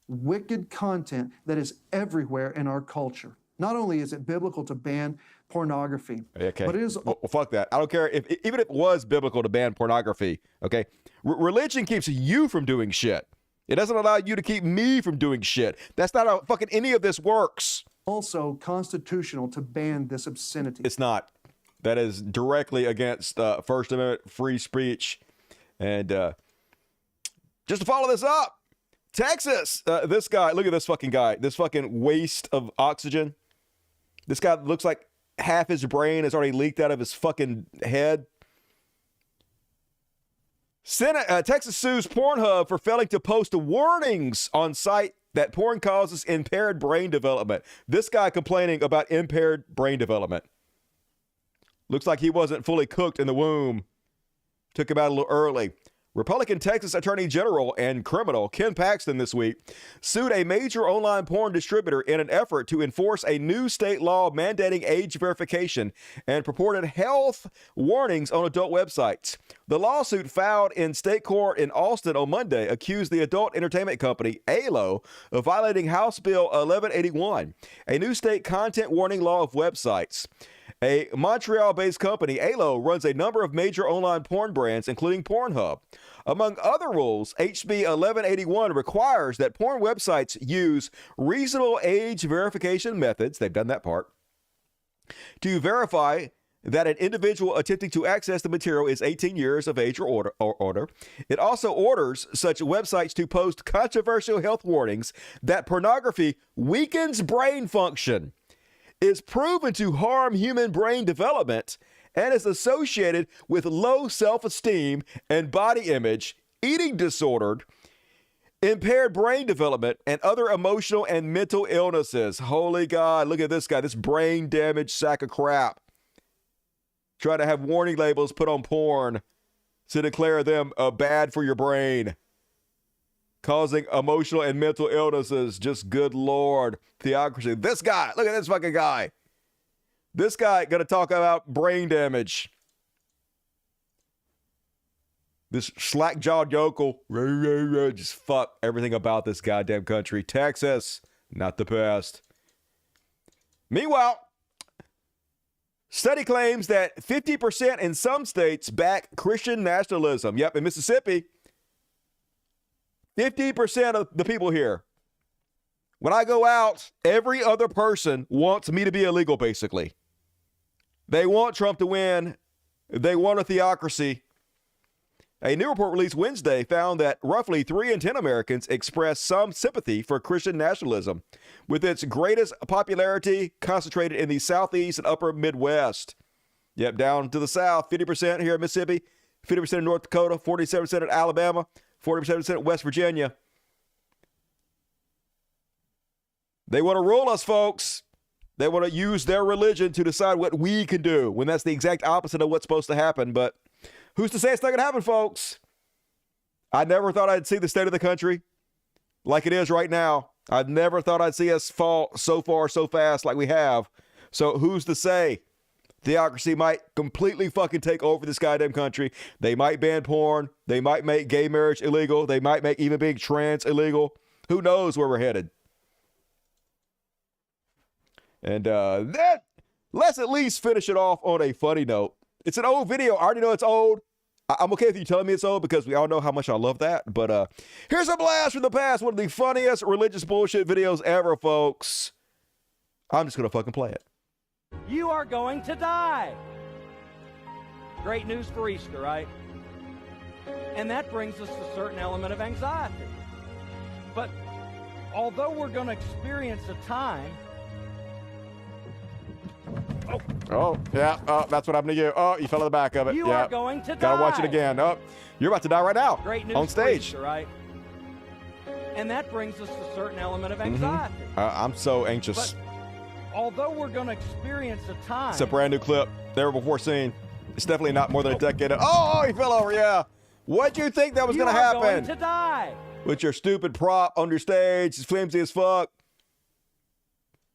wicked content that is everywhere in our culture. Not only is it biblical to ban pornography, Okay. but it is Well, fuck that. I don't care even if it was biblical to ban pornography. Okay. Religion keeps you from doing shit. It doesn't allow you to keep me from doing shit. That's not how fucking any of this works. also constitutional to ban this obscenity. It's not. That is directly against First Amendment free speech. And just to follow this up, Texas, this guy, look at this fucking guy, this fucking waste of oxygen. This guy looks like half his brain has already leaked out of his fucking head. Texas sues Pornhub for failing to post warnings on site that porn causes impaired brain development. This guy complaining about impaired brain development. Looks like he wasn't fully cooked in the womb. Took him out a little early. Republican Texas Attorney General and criminal Ken Paxton this week sued a major online porn distributor in an effort to enforce a new state law mandating age verification and purported health warnings on adult websites. The lawsuit filed in state court in Austin on Monday accused the adult entertainment company, ALO, of violating House Bill 1181, a new state content warning law of websites. A Montreal-based company, ALO, runs a number of major online porn brands, including Pornhub. Among other rules, HB 1181 requires that porn websites use reasonable age verification methods, they've done that part, to verify that an individual attempting to access the material is 18 years of age or older. It also orders such websites to post controversial health warnings that pornography weakens brain function, is proven to harm human brain development, and is associated with low self-esteem and body image, eating disorder, impaired brain development, and other emotional and mental illnesses. Holy God, look at this guy, this brain damaged sack of crap. Trying to have warning labels put on porn to declare them bad for your brain, causing emotional and mental illnesses. Just good Lord. Theocracy. This guy, look at this fucking guy. This guy gonna talk about brain damage. This slack-jawed yokel. Just fuck everything about this goddamn country. Texas, not the best. Meanwhile, study claims that 50% in some states back Christian nationalism. Yep, in Mississippi, 50% of the people here. When I go out, every other person wants me to be illegal, basically. They want Trump to win. They want a theocracy. A new report released Wednesday found that roughly 3 in 10 Americans express some sympathy for Christian nationalism, with its greatest popularity concentrated in the Southeast and Upper Midwest. Yep, down to the South, 50% here in Mississippi, 50% in North Dakota, 47% in Alabama, 47% in West Virginia. They want to rule us, folks. They want to use their religion to decide what we can do, when that's the exact opposite of what's supposed to happen. But who's to say it's not going to happen, folks? I never thought I'd see the state of the country like it is right now. I never thought I'd see us fall so far, so fast like we have. So who's to say? Theocracy might completely fucking take over this goddamn country. They might ban porn. They might make gay marriage illegal. They might make even being trans illegal. Who knows where we're headed? And let's at least finish it off on a funny note. It's an old video. I already know it's old. I'm okay with you telling me it's old because we all know how much I love that. But here's a blast from the past. One of the funniest religious bullshit videos ever, folks. I'm just going to fucking play it. You are going to die. Great news for Easter, right? And that brings us to a certain element of anxiety. But although we're going to experience a time... Oh, yeah. Oh, that's what happened to you. Oh, you fell on the back of it. You yeah. are going to die. Gotta watch it again. Oh, you're about to die right now. Great news on stage. For Easter, right? And that brings us to a certain element of anxiety. I'm so anxious. But although we're going to experience a time... It's a brand new clip. Never before seen. It's definitely not more than a decade. Oh, he fell over, yeah. What'd you think that was going to happen? You are going to die. With your stupid prop on your stage. It's flimsy as fuck.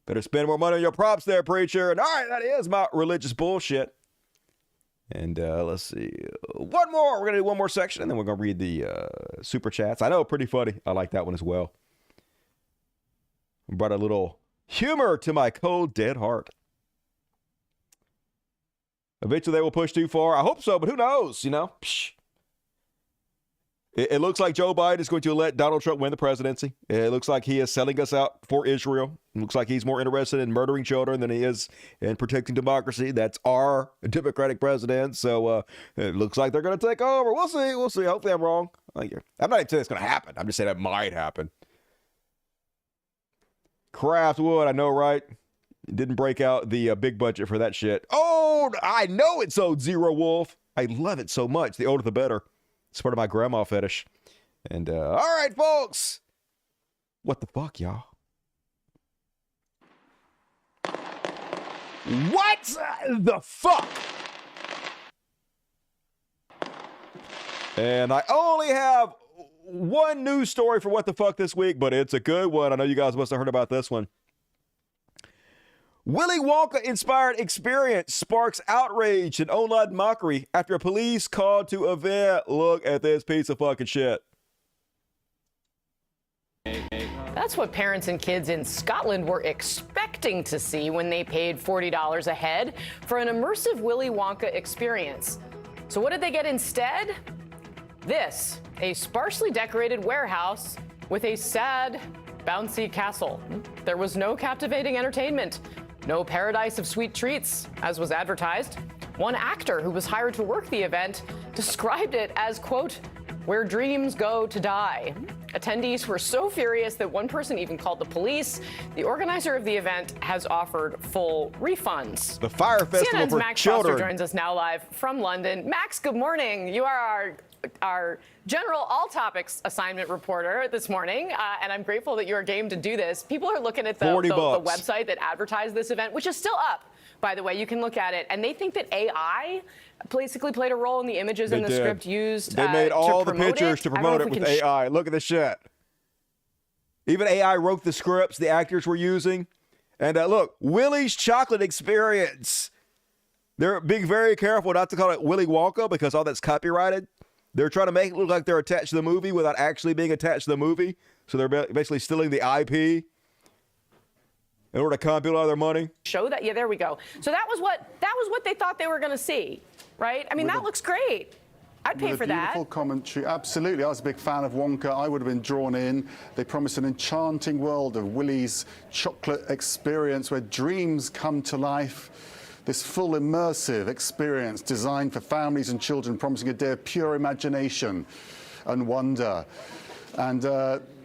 Better spend more money on your props there, preacher. And all right, that is my religious bullshit. And let's see. One more. We're going to do one more section, and then we're going to read the super chats. I know, pretty funny. I like that one as well. Brought a little humor to my cold, dead heart. Eventually, they will push too far. I hope so, but who knows, you know? Psh. It looks like Joe Biden is going to let Donald Trump win the presidency. It looks like he is selling us out for Israel. It looks like he's more interested in murdering children than he is in protecting democracy. That's our Democratic president. So it looks like they're going to take over. We'll see. We'll see. Hopefully I'm wrong. I'm not even saying it's going to happen. I'm just saying that might happen. Craftwood, I know, right? Didn't break out the big budget for that shit. Oh, I know it's old Zero Wolf. I love it so much. The older, the better. It's part of my grandma fetish. And, all right, folks. What the fuck, y'all? What the fuck? And I only have one news story for What the Fuck this week, but it's a good one. I know you guys must have heard about this one. Willy Wonka-inspired experience sparks outrage and online mockery after a police called to event. Look at this piece of fucking shit. That's what parents and kids in Scotland were expecting to see when they paid $40 a head for an immersive Willy Wonka experience. So what did they get instead? This, a sparsely decorated warehouse with a sad, bouncy castle. There was no captivating entertainment, no paradise of sweet treats, as was advertised. One actor who was hired to work the event described it as, quote, where dreams go to die. Attendees were so furious that one person even called the police. The organizer of the event has offered full refunds. The Fire Festival CNN's for Max Children Foster joins us now live from London. Max, good morning. You are our general all topics assignment reporter this morning, and I'm grateful that you are game to do this. People are looking at the website that advertised this event, which is still up, by the way. You can look at it, and they think that AI basically played a role in the images and the script used. They made all the pictures to promote it with AI. Look at this shit. Even AI wrote the scripts the actors were using. And look, Willy's Chocolate Experience. They're being very careful not to call it Willy Wonka because all that's copyrighted. They're trying to make it look like they're attached to the movie without actually being attached to the movie. So they're basically stealing the IP in order to con people out of their money. Show that, yeah, there we go. So that was what they thought they were going to see, right? I mean, that looks great. I'd pay for that. Beautiful commentary, absolutely. I was a big fan of Wonka. I would have been drawn in. They promised an enchanting world of Willy's Chocolate Experience where dreams come to life. This full immersive experience designed for families and children, promising a day of pure imagination and wonder. And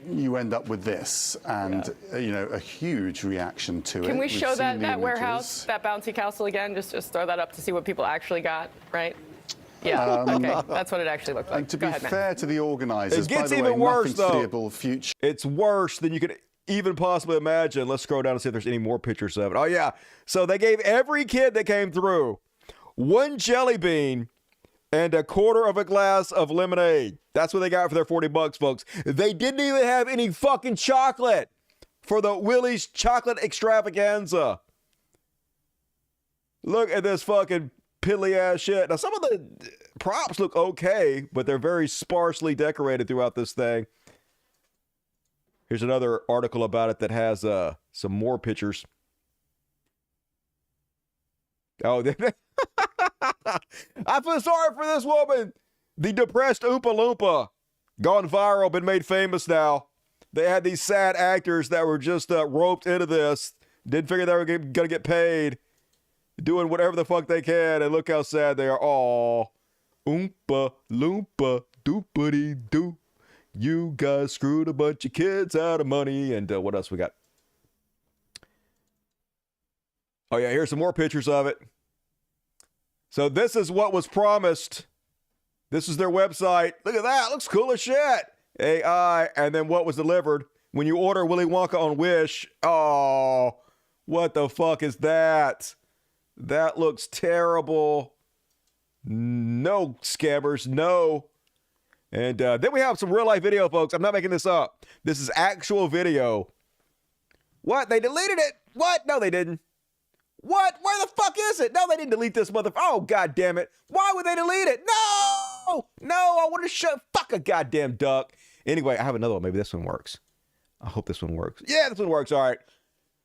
you end up with this, and you know, a huge reaction to it. Can we show that warehouse, that bouncy castle again? Just throw that up to see what people actually got, right? Yeah. Okay. That's what it actually looked like. And to be fair to the organisers, it gets by the even way, worse, nothing though. foreseeable future. It's worse than you could even possibly imagine. Let's scroll down and see if there's any more pictures of it. Oh yeah. So they gave every kid that came through one jelly bean and a quarter of a glass of lemonade. That's what they got for their $40, folks. They didn't even have any fucking chocolate for the Willy's Chocolate Extravaganza. Look at this fucking piddly ass shit. Now, some of the props look okay, but they're very sparsely decorated throughout this thing. Here's another article about it that has some more pictures. Oh, I feel sorry for this woman. The depressed Oompa Loompa, gone viral, been made famous now. They had these sad actors that were just roped into this. Didn't figure they were going to get paid. Doing whatever the fuck they can, and look how sad they are. Aw. Oompa Loompa doopity doo. You guys screwed a bunch of kids out of money. And what else we got? Oh yeah, here's some more pictures of it. So this is what was promised. This is their website. Look at that. Looks cool as shit. AI. And then what was delivered when you order Willy Wonka on Wish. Oh, what the fuck is that? That looks terrible. No, scammers, no. And then we have some real life video, folks. I'm not making this up. This is actual video. What? They deleted it? What? No, they didn't. What? Where the fuck is it? No, they didn't delete this motherfucker. Oh, God damn it. Why would they delete it? No! No, I want to show. Fuck a goddamn duck. Anyway, I have another one. Maybe this one works. I hope this one works. Yeah, this one works. All right.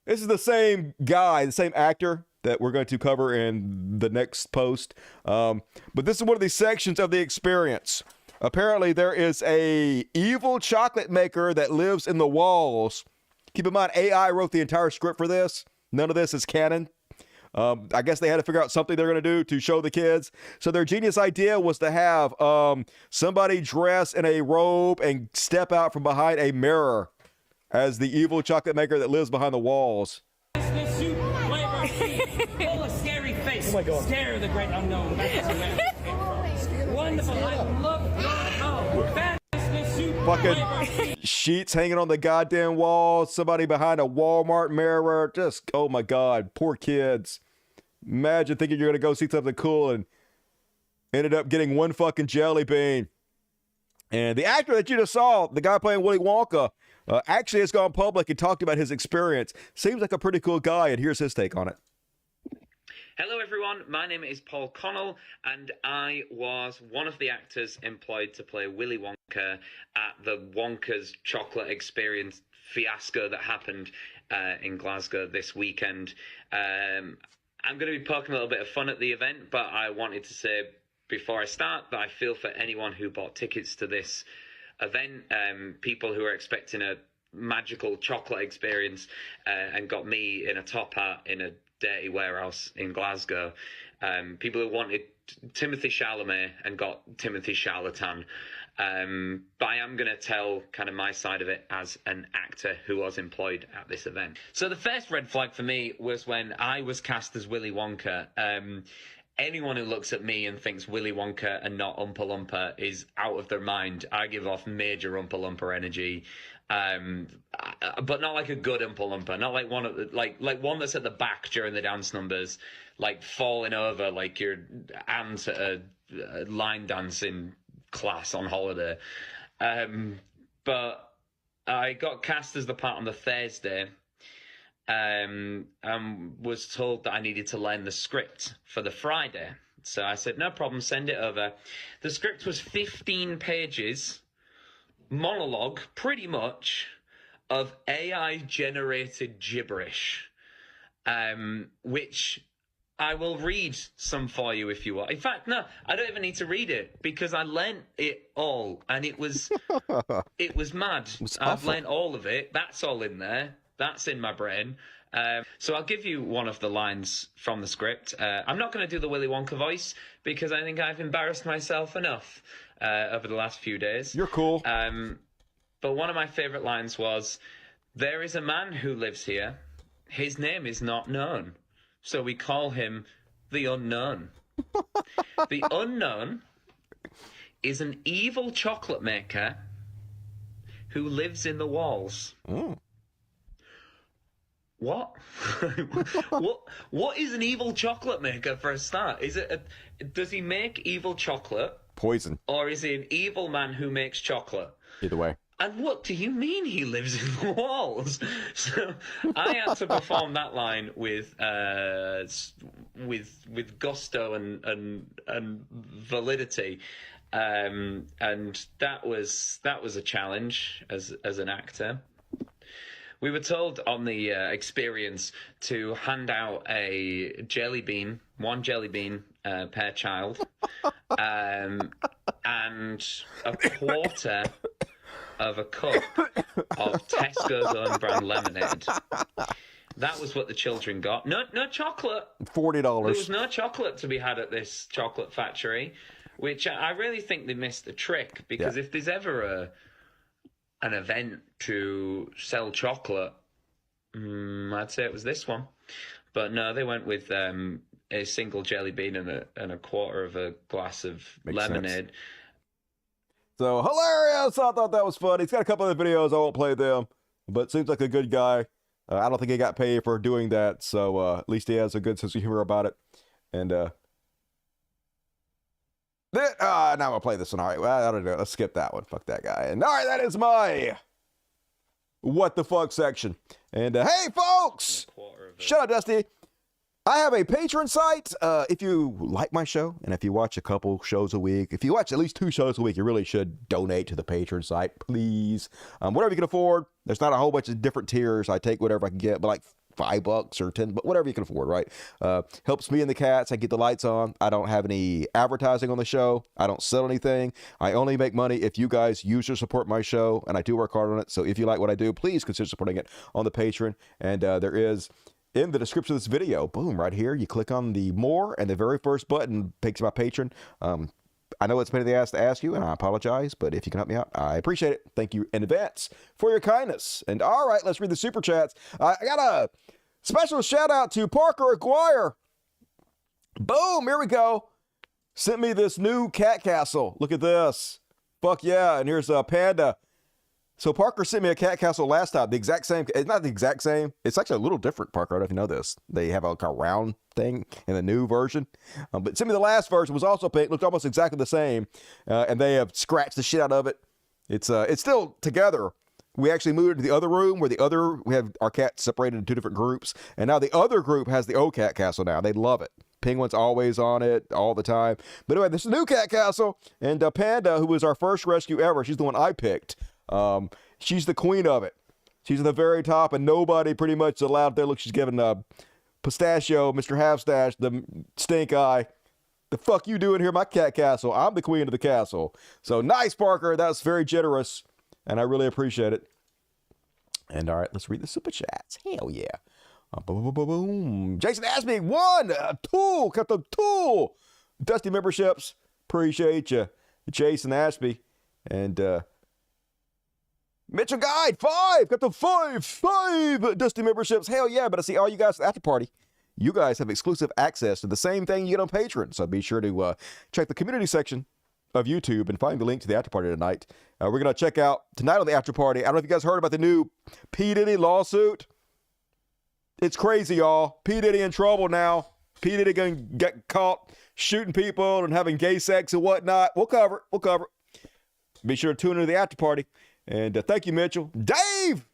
This is the same guy, the same actor that we're going to cover in the next post. But this is one of these sections of the experience. Apparently, there is a evil chocolate maker that lives in the walls. Keep in mind, AI wrote the entire script for this. None of this is canon. I guess they had to figure out something they're going to do to show the kids. So their genius idea was to have somebody dress in a robe and step out from behind a mirror as the evil chocolate maker that lives behind the walls. Full of scary face. Oh my God. Scare the great unknown. Wonderful. I love. Fucking sheets hanging on the goddamn wall. Somebody behind a Walmart mirror. Just, oh my God, poor kids. Imagine thinking you're going to go see something cool and ended up getting one fucking jelly bean. And the actor that you just saw, the guy playing Willy Wonka, actually has gone public and talked about his experience. Seems like a pretty cool guy, and here's his take on it. Hello everyone, my name is Paul Connell and I was one of the actors employed to play Willy Wonka at the Wonka's Chocolate Experience fiasco that happened in Glasgow this weekend. I'm going to be poking a little bit of fun at the event, but I wanted to say before I start that I feel for anyone who bought tickets to this event, people who are expecting a magical chocolate experience and got me in a top hat in a dirty warehouse in Glasgow. People who wanted Timothy Chalamet and got Timothy Charlatan. But I am going to tell kind of my side of it as an actor who was employed at this event. So the first red flag for me was when I was cast as Willy Wonka. Anyone who looks at me and thinks Willy Wonka and not Oompa Loompa is out of their mind. I give off major Oompa Loompa energy. But not like a good Oompa Loompa, not like one of the, like one that's at the back during the dance numbers, like falling over like your aunt at a line dancing class on holiday. But I got cast as the part on the Thursday, and was told that I needed to learn the script for the Friday. So I said, no problem, send it over. The script was 15 pages. Monologue, pretty much, of AI-generated gibberish, which I will read some for you if you want. In fact, no, I don't even need to read it because I learnt it all, and it was mad. I've learnt all of it. That's all in there. That's in my brain. So I'll give you one of the lines from the script. I'm not going to do the Willy Wonka voice because I think I've embarrassed myself enough over the last few days. You're cool. But one of my favourite lines was, there is a man who lives here. His name is not known. So we call him the Unknown. The Unknown is an evil chocolate maker who lives in the walls. Mm. What? What is an evil chocolate maker for a start? Does he make evil chocolate? Poison. Or is he an evil man who makes chocolate? Either way. And what do you mean he lives in the walls? So I had to perform that line with gusto and validity, and that was a challenge as an actor. We were told on the experience to hand out a jelly bean, one jelly bean per child, and a quarter of a cup of Tesco's own brand lemonade. That was what the children got. No chocolate. $40. There was no chocolate to be had at this chocolate factory, which I really think they missed the trick, because if there's ever an event to sell chocolate, I'd say it was this one. But no, they went with a single jelly bean and a quarter of a glass of lemonade. Sense. So hilarious! I thought that was funny. He's got a couple of videos. I won't play them, but seems like a good guy. I don't think he got paid for doing that, so at least he has a good sense of humor about it. And now I'm gonna play this one. All right, well, I don't know. Let's skip that one. Fuck that guy. And all right, that is my what the fuck section. And hey, folks, shut up, Dusty. I have a Patreon site. If you like my show, and if you watch a couple shows a week, if you watch at least 2 shows a week, you really should donate to the Patreon site, please. Whatever you can afford. There's not a whole bunch of different tiers. I take whatever I can get, but like $5 or $10, but whatever you can afford, right? Helps me and the cats. I get the lights on. I don't have any advertising on the show. I don't sell anything. I only make money if you guys use or support my show, and I do work hard on it. So if you like what I do, please consider supporting it on the Patreon. And there is, in the description of this video, boom, right here, you click on the more, and the very first button takes my Patreon. I know it's a pain in the ass to ask you, and I apologize, but if you can help me out, I appreciate it. Thank you in advance for your kindness. And all right, let's read the super chats. I got a special shout out to Parker Aguirre. Boom, here we go. Sent me this new cat castle. Look at this. Fuck yeah. And here's a Panda. So Parker sent me a cat castle last time. The exact same. It's not the exact same. It's actually a little different, Parker. I don't know if you know this. They have like a round thing in the new version. But sent me the last version. Was also pink. Looked almost exactly the same. And they have scratched the shit out of it. It's still together. We actually moved into the other room where we have our cats separated into 2 different groups. And now the other group has the old cat castle now. They love it. Penguin's always on it all the time. But anyway, this is a new cat castle. And Panda, who was our first rescue ever, she's the one I picked. She's the queen of it. She's at the very top, and nobody pretty much allowed there. Look, she's giving Pistachio, Mr. Halfstash, the stink eye. The fuck you doing here, my cat castle? I'm the queen of the castle. So nice, Parker. That was very generous, and I really appreciate it. And all right, let's read the super chats. Hell yeah. Boom. Jason Ashby, 1, 2, got the 2 Dusty memberships. Appreciate you, Jason Ashby. And Mitchell Guide, 5, got the 5 Dusty memberships. Hell yeah, but I see all you guys at the after party. You guys have exclusive access to the same thing you get on Patreon. So be sure to check the community section of YouTube and find the link to the after party tonight. We're going to check out tonight on the after party. I don't know if you guys heard about the new P. Diddy lawsuit. It's crazy, y'all. P. Diddy in trouble now. P. Diddy going to get caught shooting people and having gay sex and whatnot. We'll cover it. Be sure to tune into the after party. And thank you, Mitchell. Dave,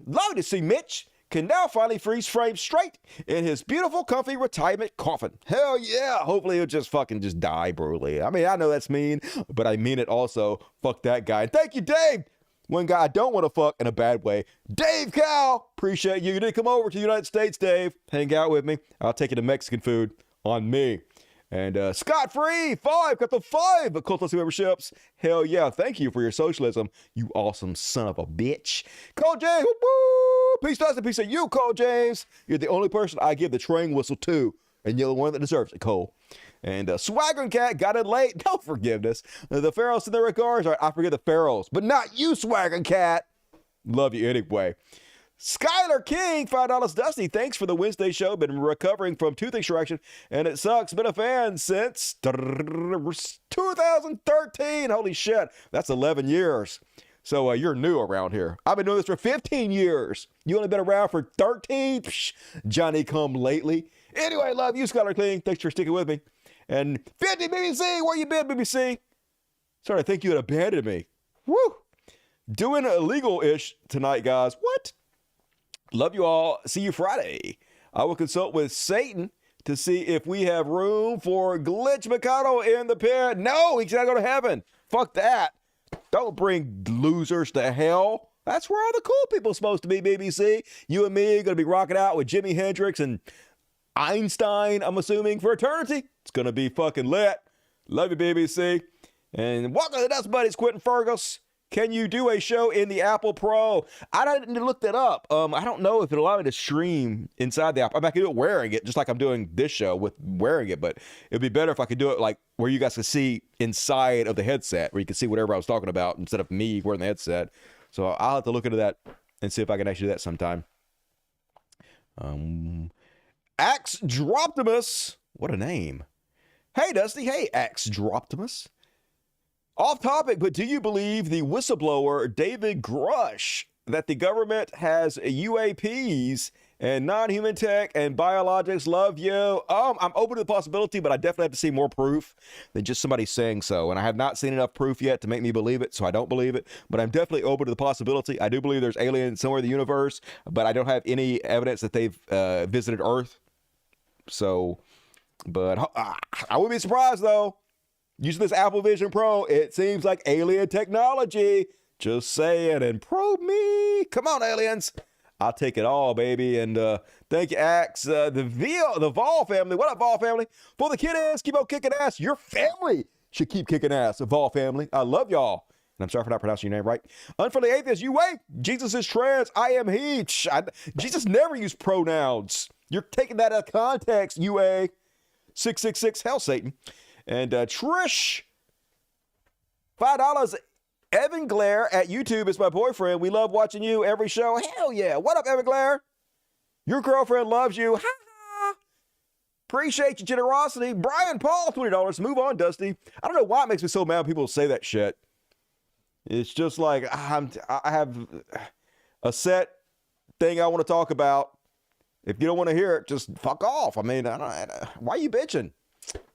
love to see Mitch can now finally freeze frame straight in his beautiful, comfy retirement coffin. Hell yeah. Hopefully he'll just die brutally. I mean, I know that's mean, but I mean it also. Fuck that guy. And thank you, Dave. One guy I don't want to fuck in a bad way. Dave Cow. Appreciate you. You did come over to the United States, Dave. Hang out with me. I'll take you to Mexican food on me. And Scott Free, 5, got the 5 Cult memberships. Hell yeah. Thank you for your socialism, you awesome son of a bitch. Cole James, woo! Peace to us and peace to you, Cole James. You're the only person I give the train whistle to, and you're the one that deserves it, Cole. And Swaggering Cat got in late. No forgiveness. The Pharaohs in their regards. All right, I forget the Pharaohs, but not you, Swaggering Cat. Love you anyway. Skylar King, $5 Dusty. Thanks for the Wednesday show. Been recovering from tooth extraction, and it sucks. Been a fan since 2013. Holy shit, that's 11 years. So you're new around here. I've been doing this for 15 years. You only been around for 13? Psh, Johnny come lately. Anyway, love you, Skylar King. Thanks for sticking with me. And 50 BBC, where you been, BBC? Sorry, I think you had abandoned me. Woo! Doing illegal-ish tonight, guys. What? Love you all. See you Friday. I will consult with Satan to see if we have room for Glitch McConnell in the pit. No, he's got to go to heaven. Fuck that. Don't bring losers to hell. That's where all the cool people are supposed to be, BBC. You and me are going to be rocking out with Jimi Hendrix and Einstein, I'm assuming, for eternity. It's going to be fucking lit. Love you, BBC. And welcome to the Dust Buddies, Quentin Fergus. Can you do a show in the Apple Pro? I didn't look that up. I don't know if it'll allow me to stream inside the Apple. I mean, I can do it wearing it, just like I'm doing this show with wearing it, but it'd be better if I could do it like where you guys could see inside of the headset, where you can see whatever I was talking about instead of me wearing the headset. So I'll have to look into that and see if I can actually do that sometime. Axe Droptimus. What a name. Hey, Dusty. Hey, Axe Droptimus. Off topic, but do you believe the whistleblower David Grush that the government has UAPs and non-human tech and biologics? Love you. I'm open to the possibility, but I definitely have to see more proof than just somebody saying so. And I have not seen enough proof yet to make me believe it, so I don't believe it. But I'm definitely open to the possibility. I do believe there's aliens somewhere in the universe, but I don't have any evidence that they've visited Earth. So, but I wouldn't be surprised though. Using this Apple Vision Pro, it seems like alien technology. Just saying, and probe me. Come on, aliens. I'll take it all, baby. And thank you, Axe. The Vol family. What up, Vol family? For the kiddos, keep on kicking ass. Your family should keep kicking ass. The Vol family. I love y'all. And I'm sorry for not pronouncing your name right. Unfriendly atheist, you wait. Jesus is trans. I am he. Jesus never used pronouns. You're taking that out of context, UA. 666, hell, Satan. And Trish, $5. Evan Glare at YouTube is my boyfriend. We love watching you every show. Hell yeah. What up, Evan Glare? Your girlfriend loves you. Ha ha. Appreciate your generosity. Brian Paul, $20. Move on, Dusty. I don't know why it makes me so mad when people say that shit. It's just like I have a set thing I want to talk about. If you don't want to hear it, just fuck off. I mean, why are you bitching?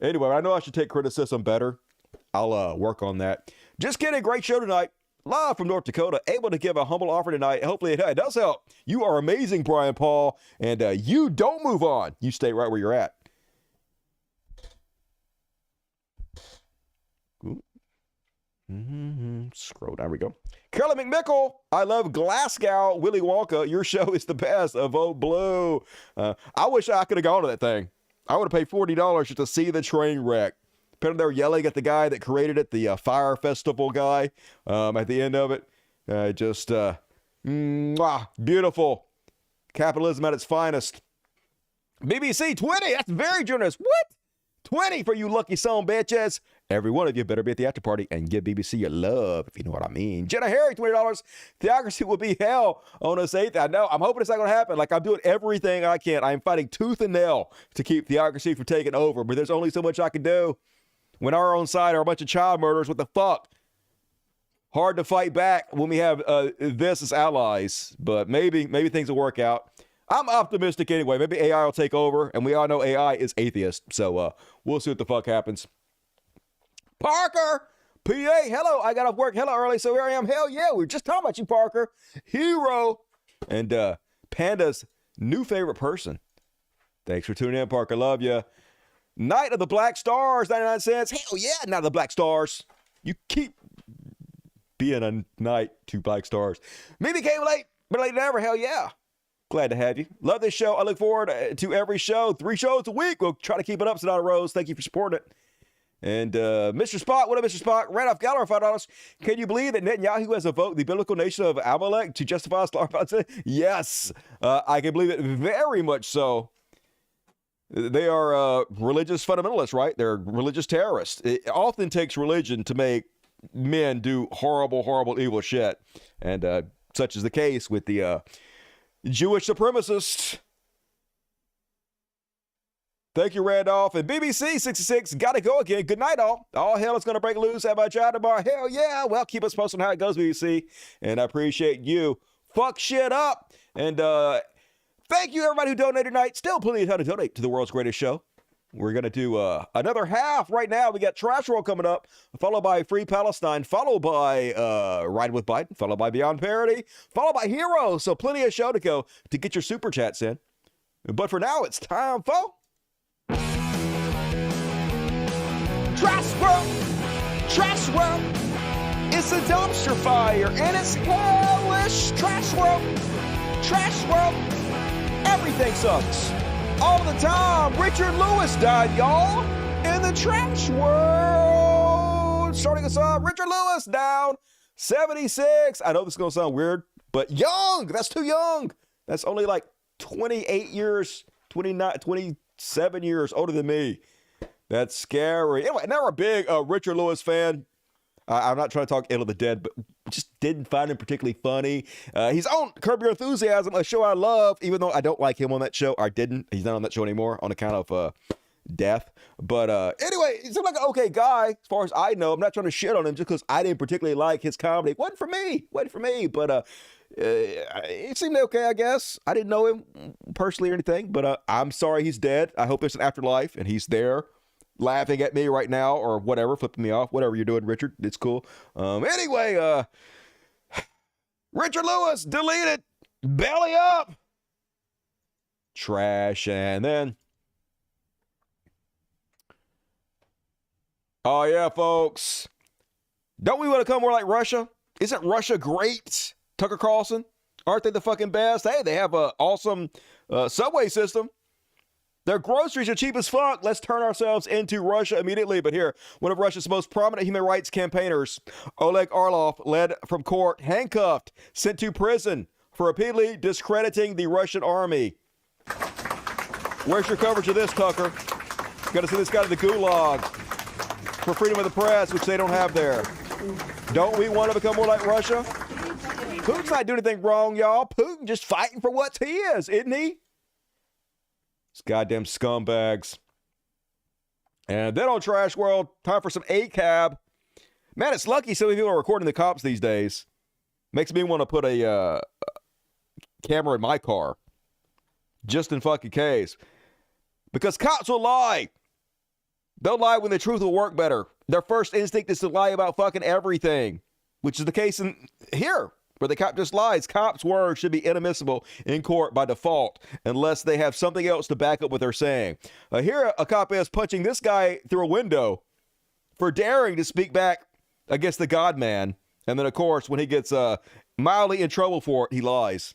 Anyway, I know I should take criticism better. I'll work on that. Just kidding. Great show tonight. Live from North Dakota. Able to give a humble offer tonight. Hopefully it does help. You are amazing, Brian Paul. And you don't move on. You stay right where you're at. Scroll down. We go. Carolyn McMickle. I love Glasgow. Willy Wonka. Your show is the best. Vote blue. I wish I could have gone to that thing. I would have paid $40 just to see the train wreck. Apparently they were yelling at the guy that created it, the Fire Festival guy, at the end of it. Beautiful. Capitalism at its finest. BBC 20. That's very generous. What? 20 for you lucky son bitches. Every one of you better be at the after party and give BBC your love, if you know what I mean. Jenna Harry, $20. Theocracy will be hell on us 8th. I know. I'm hoping it's not going to happen. Like, I'm doing everything I can. I'm fighting tooth and nail to keep theocracy from taking over. But there's only so much I can do. When our own side are a bunch of child murderers, what the fuck? Hard to fight back when we have this as allies. But maybe things will work out. I'm optimistic anyway. Maybe AI will take over. And we all know AI is atheist. So we'll see what the fuck happens. Parker, PA, hello. I got off work hella early, so here I am. Hell yeah, we were just talking about you, Parker. Hero. And Panda's new favorite person. Thanks for tuning in, Parker. Love you. Night of the Black Stars, 99 cents. Hell yeah, Night of the Black Stars. You keep being a night to Black Stars. Maybe came late, but late than ever. Hell yeah. Glad to have you. Love this show. I look forward to every show. 3 shows a week. We'll try to keep it up, Sonata Rose. Thank you for supporting it. And Mr. Spock, what up, Mr. Spock? Randolph Galler, $5. Can you believe that Netanyahu has invoked the biblical nation of Amalek to justify slaughter of Palestine? Yes, I can believe it very much so. They are religious fundamentalists, right? They're religious terrorists. It often takes religion to make men do horrible, horrible, evil shit. And such is the case with the Jewish supremacists. Thank you, Randolph. And BBC 66, gotta go again. Good night, all. All hell is going to break loose at my job tomorrow. Hell yeah. Well, keep us posted on how it goes, BBC. And I appreciate you. Fuck shit up. And thank you, everybody who donated tonight. Still plenty of time to donate to the world's greatest show. We're going to do another half right now. We got Trash Roll coming up, followed by Free Palestine, followed by Ride with Biden, followed by Beyond Parody, followed by Heroes. So plenty of show to go to get your super chats in. But for now, it's time for Trash World! Trash World! It's a dumpster fire and it's hellish! Trash World! Trash World! Everything sucks! All the time! Richard Lewis died, y'all! In the trash world! Starting us off, Richard Lewis down 76. I know this is going to sound weird, but young! That's too young! That's only like 28 years, 29, 27 years older than me. That's scary. Anyway, never a big Richard Lewis fan. I'm not trying to talk ill of the dead, but just didn't find him particularly funny. He's on Curb Your Enthusiasm, a show I love, even though I don't like him on that show. I didn't. He's not on that show anymore on account of death. But anyway, he seemed like an okay guy, as far as I know. I'm not trying to shit on him just because I didn't particularly like his comedy. Wasn't for me. But it seemed okay, I guess. I didn't know him personally or anything, but I'm sorry he's dead. I hope there's an afterlife and he's there, laughing at me right now or whatever, flipping me off, whatever you're doing, Richard. It's cool. Anyway, Richard Lewis, deleted, belly up, trash, and then, oh yeah, folks, don't we want to come more like Russia? Isn't Russia great? Tucker Carlson, aren't they the fucking best? Hey, they have an awesome subway system. Their groceries are cheap as fuck. Let's turn ourselves into Russia immediately. But here, one of Russia's most prominent human rights campaigners, Oleg Orlov, led from court, handcuffed, sent to prison for repeatedly discrediting the Russian army. Where's your coverage of this, Tucker? Got to send this guy to the gulag for freedom of the press, which they don't have there. Don't we want to become more like Russia? Putin's not doing anything wrong, y'all. Putin just fighting for what he is, isn't he? These goddamn scumbags. And then on Trash World, time for some ACAB. Man, it's lucky so many people are recording the cops these days. Makes me want to put a camera in my car. Just in fucking case. Because cops will lie. They'll lie when the truth will work better. Their first instinct is to lie about fucking everything. Which is the case in here. Where the cop just lies. Cops' words should be inadmissible in court by default. Unless they have something else to back up what they're saying. Here a cop is punching this guy through a window. For daring to speak back against the God man. And then, of course, when he gets mildly in trouble for it, he lies.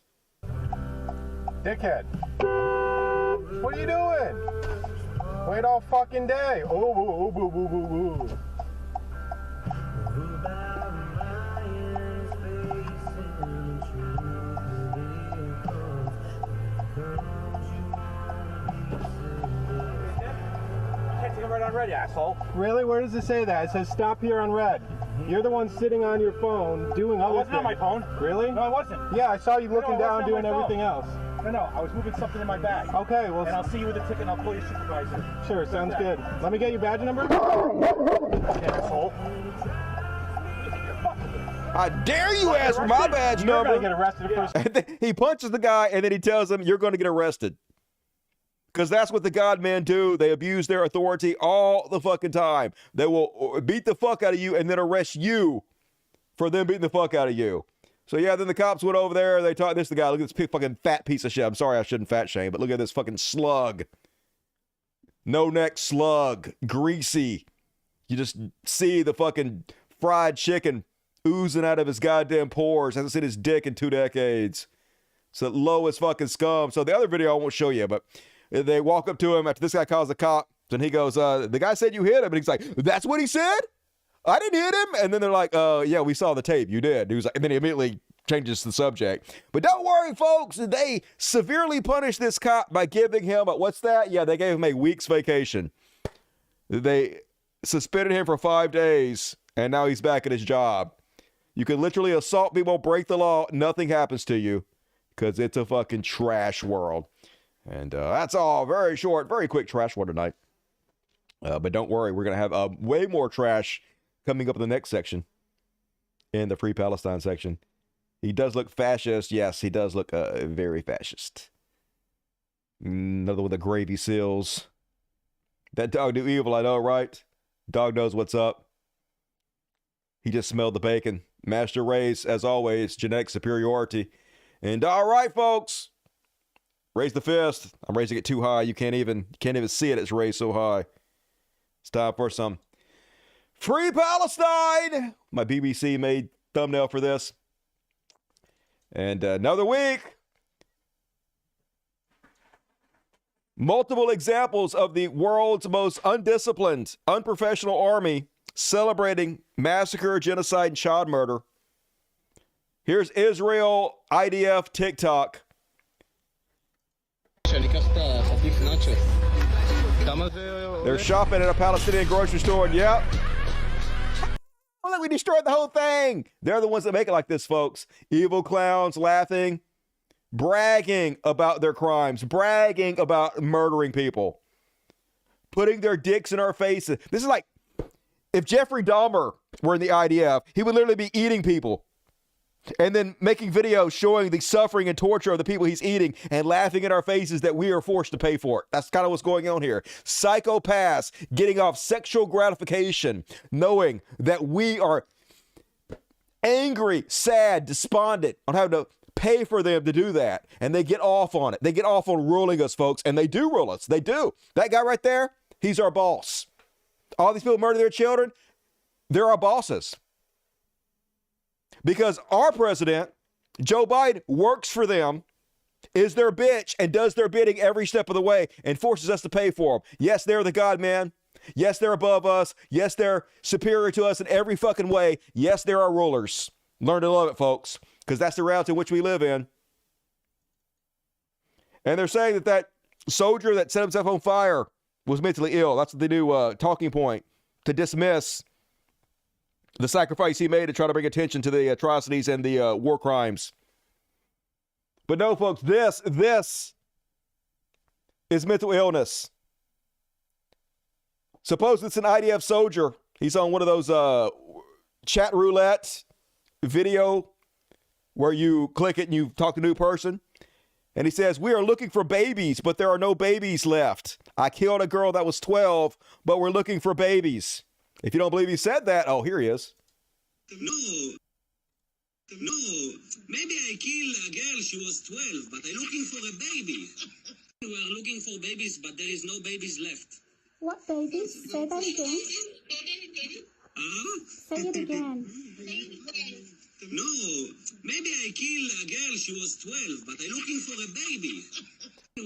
Dickhead. What are you doing? Wait all fucking day. Oh, boo, boo, boo, boo. Right on red, asshole. Really? Where does it say that? It says stop here on red. You're the one sitting on your phone doing other things. I wasn't on my phone. Really? No, I wasn't. Yeah, I saw you looking down doing everything else. No, I was moving something in my bag. Okay, well... And I'll see you with the ticket and I'll call your supervisor. Sure, sounds good. Let me get your badge number. Okay, asshole. I dare you ask for my badge number. You're going to get arrested first. He punches the guy and then he tells him, you're going to get arrested. Because that's what the God men do. They abuse their authority all the fucking time. They will beat the fuck out of you and then arrest you for them beating the fuck out of you. So yeah, then the cops went over there. They taught this the guy. Look at this fucking fat piece of shit. I'm sorry I shouldn't fat shame, but look at this fucking slug. No neck slug. Greasy. You just see the fucking fried chicken oozing out of his goddamn pores. Hasn't seen his dick in 2 decades. It's the lowest fucking scum. So the other video I won't show you, but they walk up to him after this guy calls the cops, and he goes, the guy said you hit him. And he's like, that's what he said? I didn't hit him. And then they're like, yeah, we saw the tape. You did. He was like, and then he immediately changes the subject. But don't worry, folks. They severely punished this cop by giving him, what's that? Yeah, they gave him a week's vacation. They suspended him for 5 days, and now he's back at his job. You can literally assault people, break the law. Nothing happens to you because it's a fucking trash world. And that's all. Very short, very quick trash one tonight. But don't worry, we're going to have way more trash coming up in the next section, in the Free Palestine section. He does look fascist. Yes, he does look very fascist. Another one of the gravy seals. That dog do evil, I know, right? Dog knows what's up. He just smelled the bacon. Master race, as always, genetic superiority. And all right, folks. Raise the fist. I'm raising it too high. You can't even see it. It's raised so high. It's time for some Free Palestine. My BBC made thumbnail for this. And another week. Multiple examples of the world's most undisciplined, unprofessional army celebrating massacre, genocide, and child murder. Here's Israel IDF TikTok. They're shopping at a Palestinian grocery store, and yep. Oh, look, we destroyed the whole thing. They're the ones that make it like this, folks. Evil clowns laughing, bragging about their crimes, bragging about murdering people, putting their dicks in our faces. This is like if Jeffrey Dahmer were in the IDF, he would literally be eating people. And then making videos showing the suffering and torture of the people he's eating and laughing in our faces that we are forced to pay for it. That's kind of what's going on here. Psychopaths getting off sexual gratification, knowing that we are angry, sad, despondent on having to pay for them to do that. And they get off on it. They get off on ruling us, folks. And they do rule us. They do. That guy right there, he's our boss. All these people murder their children, they're our bosses. Because our president, Joe Biden, works for them, is their bitch, and does their bidding every step of the way and forces us to pay for them. Yes, they're the God man. Yes, they're above us. Yes, they're superior to us in every fucking way. Yes, they're our rulers. Learn to love it, folks, because that's the reality in which we live in. And they're saying that soldier that set himself on fire was mentally ill. That's the new talking point to dismiss the sacrifice he made to try to bring attention to the atrocities and the war crimes. But no, folks, this is mental illness. Suppose it's an IDF soldier. He's on one of those chat roulette video where you click it and you talk to a new person. And he says, we are looking for babies, but there are no babies left. I killed a girl that was 12, but we're looking for babies. If you don't believe he said that, oh, here he is. No, maybe I killed a girl, she was 12, but I'm looking for a baby. We are looking for babies, but there is no babies left. What babies? Say that again. Say it again. No, maybe I killed a girl, she was 12, but I'm looking for a baby.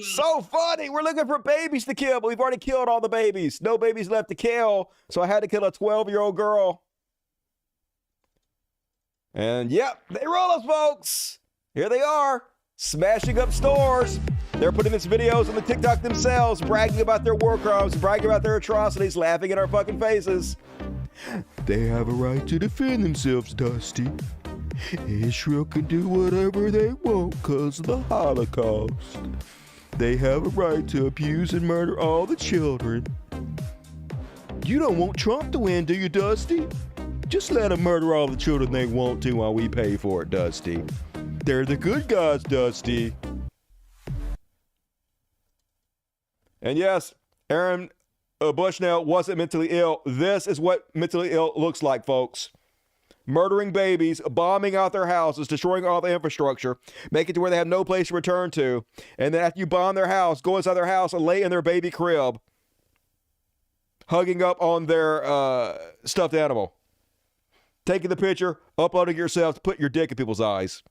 So funny. We're looking for babies to kill, but we've already killed all the babies. No babies left to kill, so I had to kill a 12-year-old girl. And yep, they roll us, folks. Here they are, smashing up stores. They're putting these videos on the TikTok themselves, bragging about their war crimes, bragging about their atrocities, laughing in our fucking faces. They have a right to defend themselves, Dusty. Israel can do whatever they want because of the Holocaust. They have a right to abuse and murder all the children. You don't want Trump to win, do you, Dusty? Just let them murder all the children they want to while we pay for it, Dusty. They're the good guys, Dusty. And yes, Aaron Bushnell wasn't mentally ill. This is what mentally ill looks like, folks. Murdering babies, bombing out their houses, destroying all the infrastructure, make it to where they have no place to return to. And then after you bomb their house, go inside their house and lay in their baby crib, hugging up on their stuffed animal. Taking the picture, uploading yourself to put your dick in people's eyes.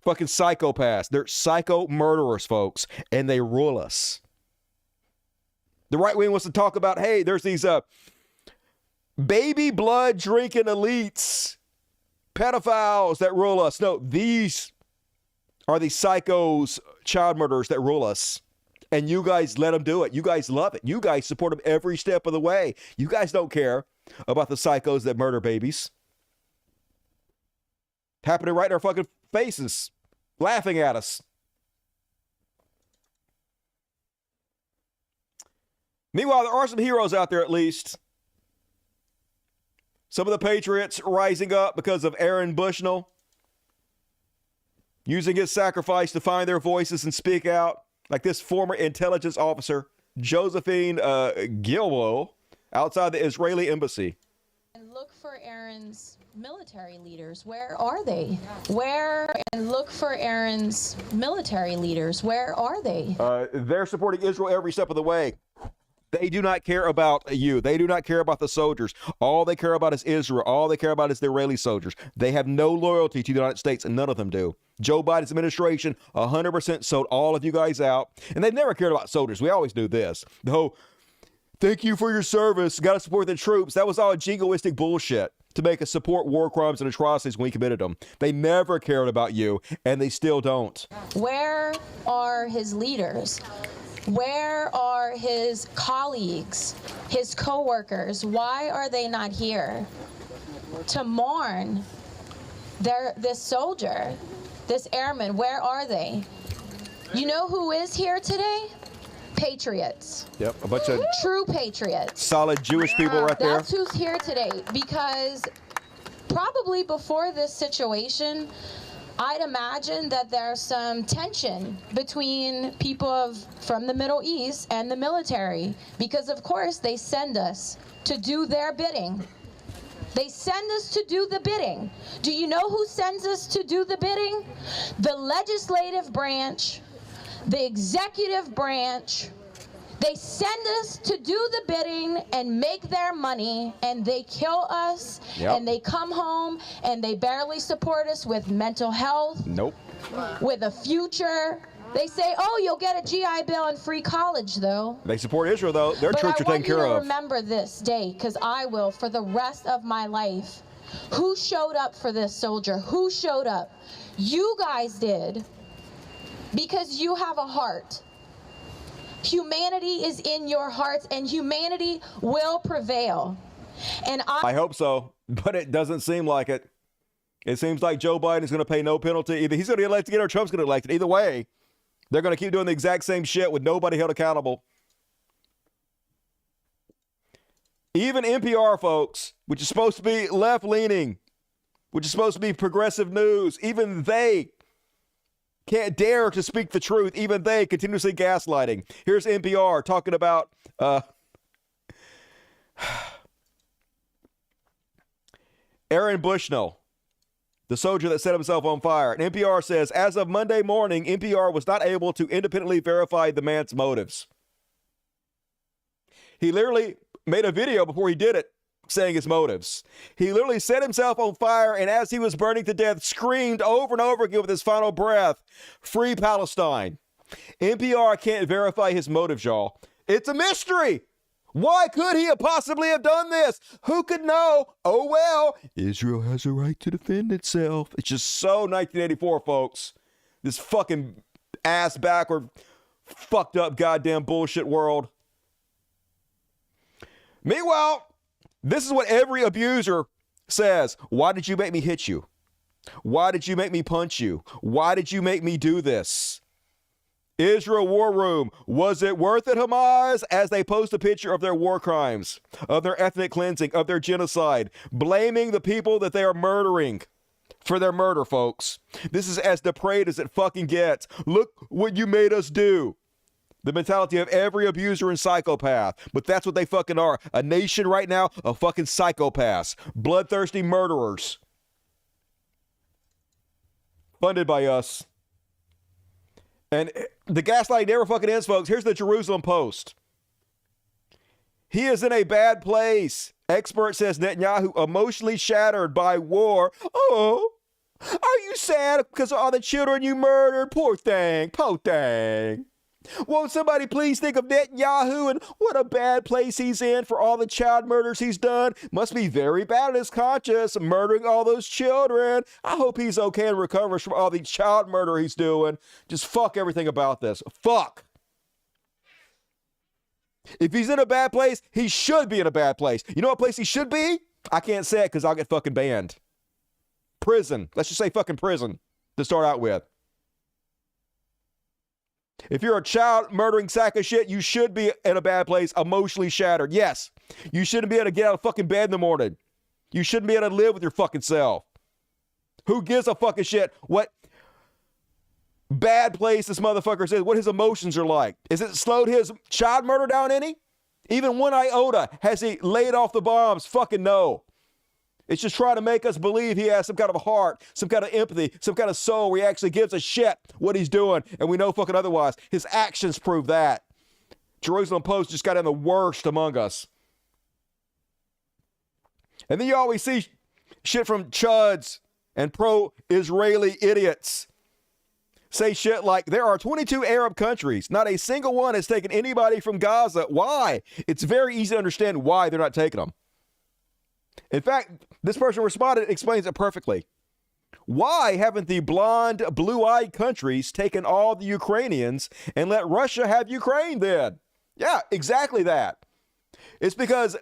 Fucking psychopaths. They're psycho murderers, folks, and they rule us. The right wing wants to talk about, hey, there's these baby blood drinking elites, pedophiles that rule us. No, these are the psychos, child murderers that rule us. And you guys let them do it. You guys love it. You guys support them every step of the way. You guys don't care about the psychos that murder babies. Happening right in our fucking faces, laughing at us. Meanwhile, there are some heroes out there at least. Some of the patriots rising up because of Aaron Bushnell, using his sacrifice to find their voices and speak out, like this former intelligence officer, Josephine Gilbo, outside the Israeli embassy. And look for Aaron's military leaders. Where are they? Look for Aaron's military leaders. Where are they? They're supporting Israel every step of the way. They do not care about you. They do not care about the soldiers. All they care about is Israel. All they care about is the Israeli soldiers. They have no loyalty to the United States, and none of them do. Joe Biden's administration 100% sold all of you guys out, and they've never cared about soldiers. We always knew this. The whole, thank you for your service, got to support the troops. That was all jingoistic bullshit to make us support war crimes and atrocities when we committed them. They never cared about you, and they still don't. Where are his leaders? Where are his colleagues, his co-workers? Why are they not here to mourn this soldier, this airman? Where are they? You know who is here today? Patriots. Yep, a bunch of true patriots. Solid Jewish people right there. That's who's here today, because probably before this situation, I'd imagine that there's some tension between people from the Middle East and the military, because of course they send us to do their bidding. They send us to do the bidding. Do you know who sends us to do the bidding? The legislative branch, the executive branch. They send us to do the bidding and make their money, and they kill us, and they come home, and they barely support us with mental health, with a future. They say, oh, you'll get a GI Bill and free college, though. They support Israel, though. Their troops are taken care of. But I want you to remember this day, because I will for the rest of my life. Who showed up for this soldier? Who showed up? You guys did, because you have a heart. Humanity is in your hearts, and humanity will prevail. And I hope so, but it doesn't seem like it. It seems like Joe Biden is going to pay no penalty. Either he's going to get elected or Trump's going to get elected. Either way, they're going to keep doing the exact same shit with nobody held accountable. Even NPR, folks, which is supposed to be left-leaning, which is supposed to be progressive news, even they can't dare to speak the truth. Even they continuously gaslighting. Here's NPR talking about Aaron Bushnell, the soldier that set himself on fire. And NPR says, as of Monday morning, NPR was not able to independently verify the man's motives. He literally made a video before he did it saying his motives. He literally set himself on fire, and as he was burning to death, screamed over and over again with his final breath, "Free Palestine." NPR can't verify his motives, y'all. It's a mystery. Why could he possibly have done this? Who could know? Oh, well, Israel has a right to defend itself. It's just so 1984, folks. This fucking ass backward, fucked up goddamn bullshit world. Meanwhile, this is what every abuser says. Why did you make me hit you? Why did you make me punch you? Why did you make me do this? Israel War Room, was it worth it, Hamas? As they post a picture of their war crimes, of their ethnic cleansing, of their genocide, blaming the people that they are murdering for their murder, folks. This is as depraved as it fucking gets. Look what you made us do. The mentality of every abuser and psychopath. But that's what they fucking are. A nation right now of fucking psychopaths. Bloodthirsty murderers. Funded by us. And the gaslighting never fucking ends, folks. Here's the Jerusalem Post. He is in a bad place. Expert says Netanyahu emotionally shattered by war. Oh, are you sad because of all the children you murdered? Poor thing. Poor thing. Won't somebody please think of Netanyahu and what a bad place he's in for all the child murders he's done? Must be very bad on his conscience, murdering all those children. I hope he's okay and recovers from all the child murder he's doing. Just fuck everything about this. Fuck. If he's in a bad place, he should be in a bad place. You know what place he should be? I can't say it because I'll get fucking banned. Prison. Let's just say fucking prison to start out with. If you're a child murdering sack of shit, you should be in a bad place, emotionally shattered. Yes. You shouldn't be able to get out of fucking bed in the morning. You shouldn't be able to live with your fucking self. Who gives a fucking shit what bad place this motherfucker is, what his emotions are like? Is it slowed his child murder down any? Even 1 iota? Has he laid off the bombs? Fucking no. It's just trying to make us believe he has some kind of a heart, some kind of empathy, some kind of soul where he actually gives a shit what he's doing, and we know fucking otherwise. His actions prove that. Jerusalem Post just got in the worst among us. And then you always see shit from chuds and pro-Israeli idiots say shit like, there are 22 Arab countries. Not a single one has taken anybody from Gaza. Why? It's very easy to understand why they're not taking them. In fact, this person responded, explains it perfectly. Why haven't the blonde, blue-eyed countries taken all the Ukrainians and let Russia have Ukraine then? Yeah, exactly that. It's because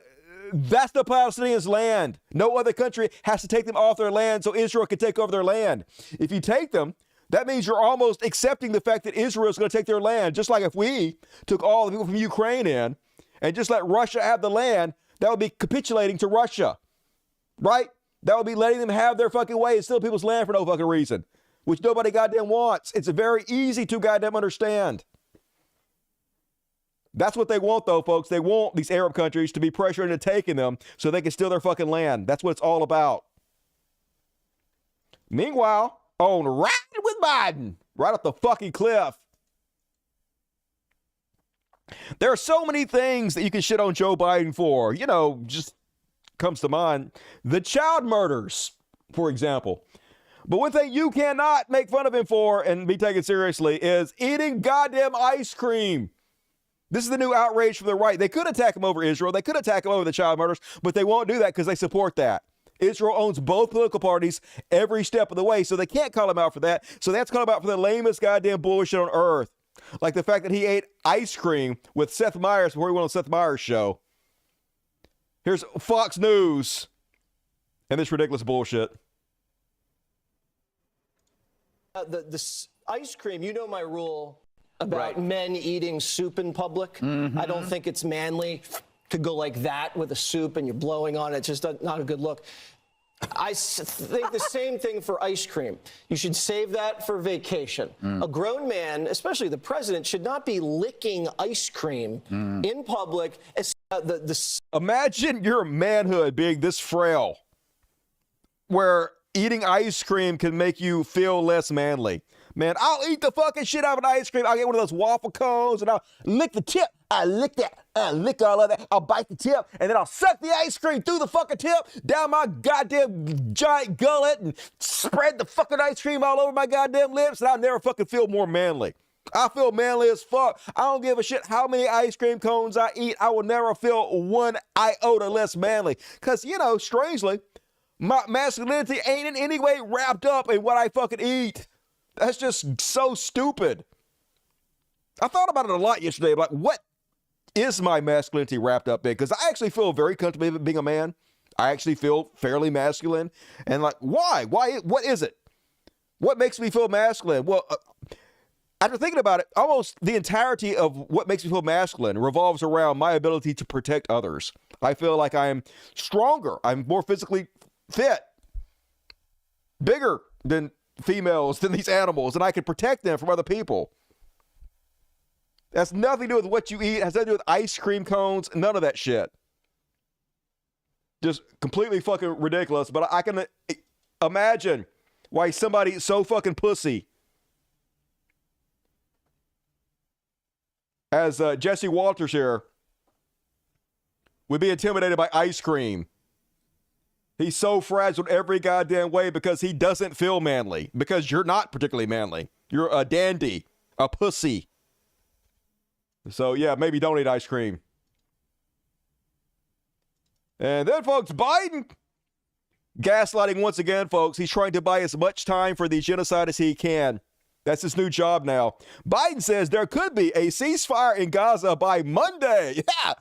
that's the Palestinians' land. No other country has to take them off their land so Israel can take over their land. If you take them, that means you're almost accepting the fact that Israel is going to take their land. Just like if we took all the people from Ukraine in and just let Russia have the land, that would be capitulating to Russia, right? That would be letting them have their fucking way and steal people's land for no fucking reason, which nobody goddamn wants. It's very easy to goddamn understand. That's what they want, though, folks. They want these Arab countries to be pressured into taking them so they can steal their fucking land. That's what it's all about. Meanwhile, on Riding with Biden, right off the fucking cliff, there are so many things that you can shit on Joe Biden for. You know, just comes to mind. The child murders, for example. But one thing you cannot make fun of him for and be taken seriously is eating goddamn ice cream. This is the new outrage from the right. They could attack him over Israel. They could attack him over the child murders, but they won't do that because they support that. Israel owns both political parties every step of the way, so they can't call him out for that. So that's called him out for the lamest goddamn bullshit on earth. Like the fact that he ate ice cream with Seth Meyers before he went on Seth Meyers' show. Here's Fox News and this ridiculous bullshit. This ice cream, you know my rule about men eating soup in public. I don't think it's manly to go like that with a soup and you're blowing on it. It's just not a good look. I think the same thing for ice cream. You should save that for vacation. A grown man, especially the president, should not be licking ice cream in public. Imagine your manhood being this frail, where eating ice cream can make you feel less manly. Man, I'll eat the fucking shit out of an ice cream. I'll get one of those waffle cones and I'll lick the tip. I lick that. I lick all of that. I'll bite the tip and then I'll suck the ice cream through the fucking tip down my goddamn giant gullet and spread the fucking ice cream all over my goddamn lips, and I'll never fucking feel more manly. I feel manly as fuck. I don't give a shit how many ice cream cones I eat. I will never feel one iota less manly. Because, you know, strangely, my masculinity ain't in any way wrapped up in what I fucking eat. That's just so stupid. I thought about it a lot yesterday. Like, what is my masculinity wrapped up in? Because I actually feel very comfortable being a man. I actually feel fairly masculine. And like, why? What is it? What makes me feel masculine? Well, after thinking about it, almost the entirety of what makes me feel masculine revolves around my ability to protect others. I feel like I'm stronger. I'm more physically fit, bigger than females, than these animals, and I can protect them from other people. That's nothing to do with what you eat. It has nothing to do with ice cream cones. None of that shit. Just completely fucking ridiculous. But I can imagine why somebody so fucking pussy as Jesse Walters here would be intimidated by ice cream. He's so fragile in every goddamn way because he doesn't feel manly. Because you're not particularly manly. You're a dandy, a pussy. So yeah, maybe don't eat ice cream. And then, folks, Biden gaslighting once again, folks. He's trying to buy as much time for the genocide as he can. That's his new job now. Biden says there could be a ceasefire in Gaza by Monday. Yeah,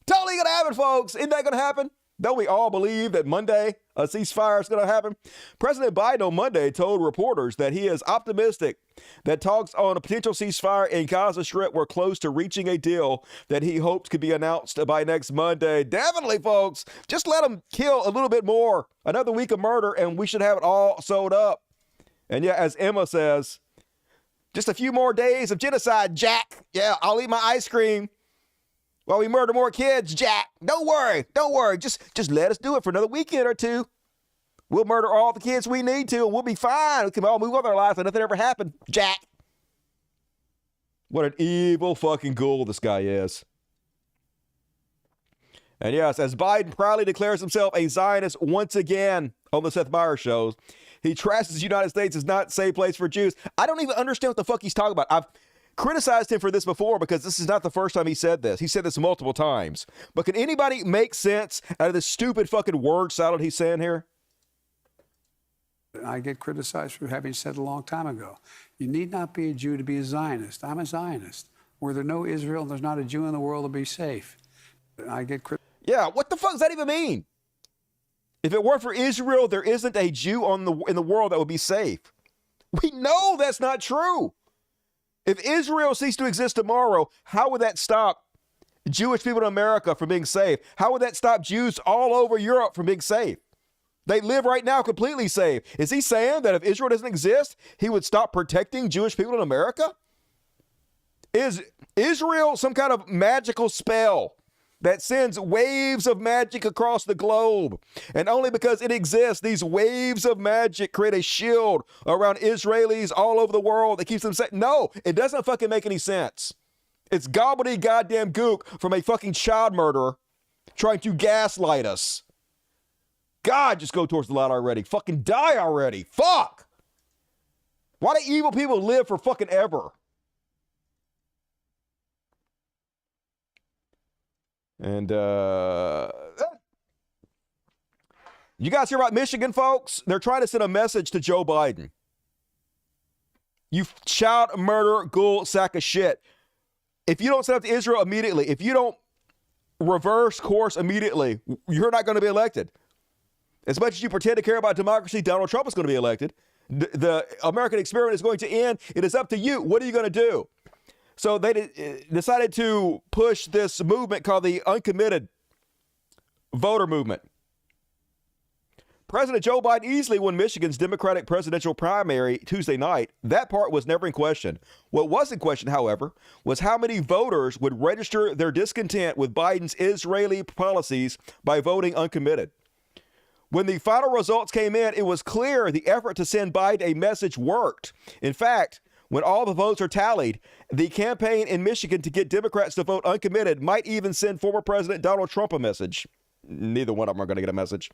totally gonna happen, folks. Isn't that gonna happen? Don't we all believe that Monday a ceasefire is going to happen? President Biden on Monday told reporters that he is optimistic that talks on a potential ceasefire in Gaza Strip were close to reaching a deal that he hopes could be announced by next Monday. Definitely, folks. Just let them kill a little bit more. Another week of murder, and we should have it all sewed up. And yeah, as Emma says, just a few more days of genocide, Jack. Yeah, I'll eat my ice cream while we murder more kids, Jack. Don't worry. Just let us do it for another weekend or two. We'll murder all the kids we need to, and we'll be fine. We can all move on with our lives and nothing ever happened, Jack. What an evil fucking ghoul this guy is. And yes, as Biden proudly declares himself a Zionist once again on the Seth Meyers shows, he trashes the United States as not a safe place for Jews. I don't even understand what the fuck he's talking about. I've criticized him for this before because this is not the first time he said this. He said this multiple times. But can anybody make sense out of this stupid fucking word salad he's saying here? I get criticized for having said a long time ago, you need not be a Jew to be a Zionist. I'm a Zionist. Were there no Israel, there's not a Jew in the world to be safe. I get Yeah, what the fuck does that even mean? If it weren't for Israel, there isn't a Jew in the world that would be safe. We know that's not true. If Israel ceased to exist tomorrow, how would that stop Jewish people in America from being safe? How would that stop Jews all over Europe from being safe? They live right now completely safe. Is he saying that if Israel doesn't exist, he would stop protecting Jewish people in America? Is Israel some kind of magical spell that sends waves of magic across the globe? And only because it exists, these waves of magic create a shield around Israelis all over the world that keeps them safe. No, it doesn't fucking make any sense. It's gobbledygook goddamn gook from a fucking child murderer trying to gaslight us. God, just go towards the light already. Fucking die already. Fuck. Why do evil people live for fucking ever? And you guys hear about Michigan, folks? They're trying to send a message to Joe Biden. You child murder ghoul sack of shit. If you don't send up to Israel immediately, if you don't reverse course immediately, you're not going to be elected. As much as you pretend to care about democracy, Donald Trump is going to be elected. The American experiment is going to end. It is up to you. What are you going to do? So they decided to push this movement called the uncommitted voter movement. President Joe Biden easily won Michigan's Democratic presidential primary Tuesday night. That part was never in question. What was in question, however, was how many voters would register their discontent with Biden's Israeli policies by voting uncommitted. When the final results came in, it was clear the effort to send Biden a message worked. In fact, when all the votes are tallied, the campaign in Michigan to get Democrats to vote uncommitted might even send former President Donald Trump a message. Neither one of them are going to get a message.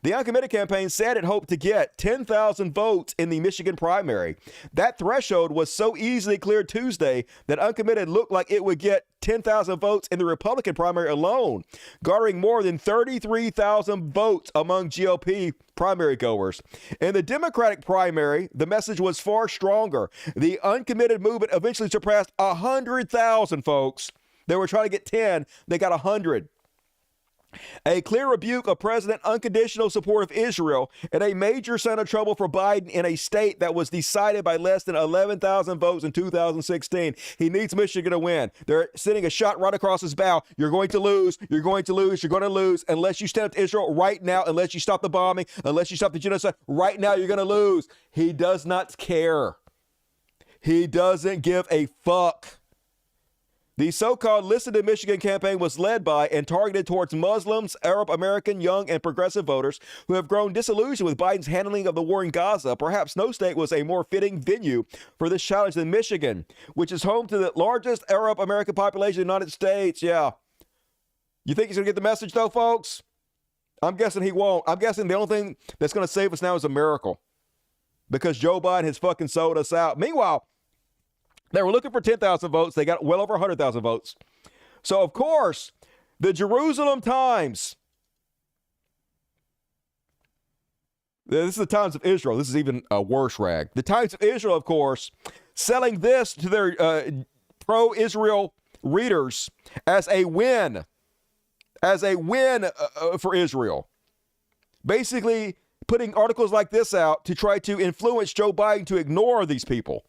The uncommitted campaign said it hoped to get 10,000 votes in the Michigan primary. That threshold was so easily cleared Tuesday that uncommitted looked like it would get 10,000 votes in the Republican primary alone, garnering more than 33,000 votes among GOP primary goers. In the Democratic primary, the message was far stronger. The uncommitted movement eventually surpassed 100,000 folks. They were trying to get 10, they got 100. A clear rebuke of President's unconditional support of Israel and a major sign of trouble for Biden in a state that was decided by less than 11,000 votes in 2016. He needs Michigan to win. They're sending a shot right across his bow. You're going to lose. You're going to lose. You're going to lose unless you stand up to Israel right now, unless you stop the bombing, unless you stop the genocide. Right now, you're going to lose. He does not care. He doesn't give a fuck. The so-called Listen to Michigan campaign was led by and targeted towards Muslims, Arab American, young, and progressive voters who have grown disillusioned with Biden's handling of the war in Gaza. Perhaps no state was a more fitting venue for this challenge than Michigan, which is home to the largest Arab American population in the United States. Yeah. You think he's going to get the message, though, folks? I'm guessing he won't. I'm guessing the only thing that's going to save us now is a miracle because Joe Biden has fucking sold us out. Meanwhile, they were looking for 10,000 votes. They got well over 100,000 votes. So, of course, the Jerusalem Times. This is the Times of Israel. This is even a worse rag. The Times of Israel, of course, selling this to their pro-Israel readers as a win. As a win for Israel. Basically, putting articles like this out to try to influence Joe Biden to ignore these people.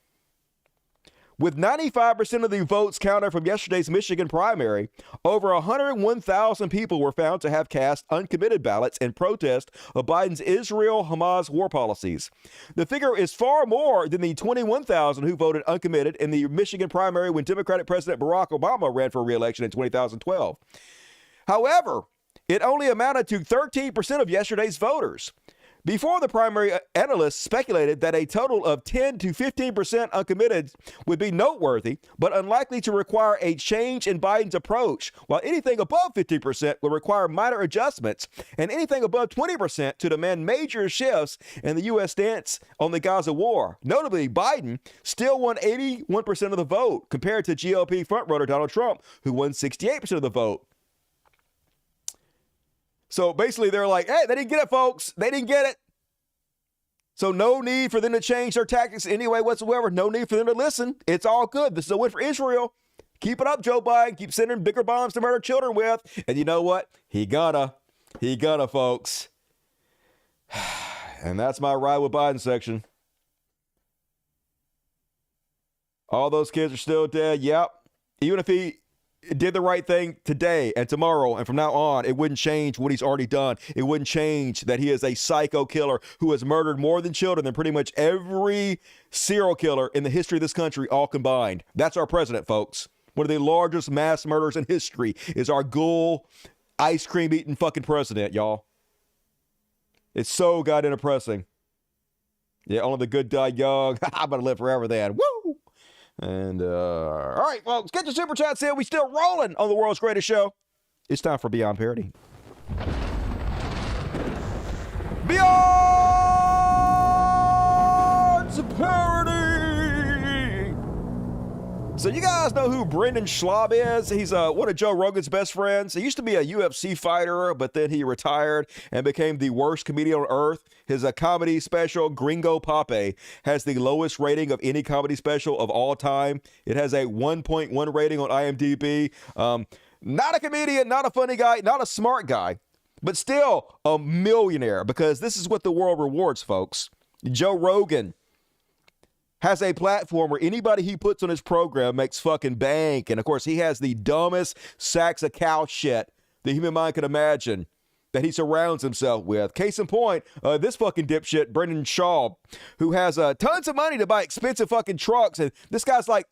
With 95% of the votes counted from yesterday's Michigan primary, over 101,000 people were found to have cast uncommitted ballots in protest of Biden's Israel-Hamas war policies. The figure is far more than the 21,000 who voted uncommitted in the Michigan primary when Democratic President Barack Obama ran for re-election in 2012. However, it only amounted to 13% of yesterday's voters. Before the primary, analysts speculated that a total of 10 to 15% uncommitted would be noteworthy, but unlikely to require a change in Biden's approach, while anything above 50% would require minor adjustments, and anything above 20% to demand major shifts in the U.S. stance on the Gaza war. Notably, Biden still won 81% of the vote, compared to GOP frontrunner Donald Trump, who won 68% of the vote. So basically, they're like, hey, they didn't get it, folks. They didn't get it. So no need for them to change their tactics in any way whatsoever. No need for them to listen. It's all good. This is a win for Israel. Keep it up, Joe Biden. Keep sending bigger bombs to murder children with. And you know what? He gonna, folks. And that's my ride with Biden section. All those kids are still dead. Yep. Even if he did the right thing today and tomorrow and from now on, it wouldn't change what he's already done. It wouldn't change that he is a psycho killer who has murdered more than children than pretty much every serial killer in the history of this country all combined. That's our president, folks. One of the largest mass murders in history is our ghoul, ice cream eating fucking president, y'all. It's so goddamn depressing. Yeah, only the good die young. I'm going to live forever then. Woo! And, all right, folks, get your super chats in. We still rolling on the world's greatest show. It's time for Beyond Parody. Beyond Parody! So you guys know who Brendan Schaub is? He's one of Joe Rogan's best friends. He used to be a UFC fighter, but then he retired and became the worst comedian on earth. His comedy special, Gringo Pape, has the lowest rating of any comedy special of all time. It has a 1.1 rating on IMDb. Not a comedian, not a funny guy, not a smart guy, but still a millionaire, because this is what the world rewards, folks. Joe Rogan has a platform where anybody he puts on his program makes fucking bank. And, of course, he has the dumbest sacks of cow shit the human mind could imagine that he surrounds himself with. Case in point, this fucking dipshit, Brendan Schaub, who has tons of money to buy expensive fucking trucks. And this guy's like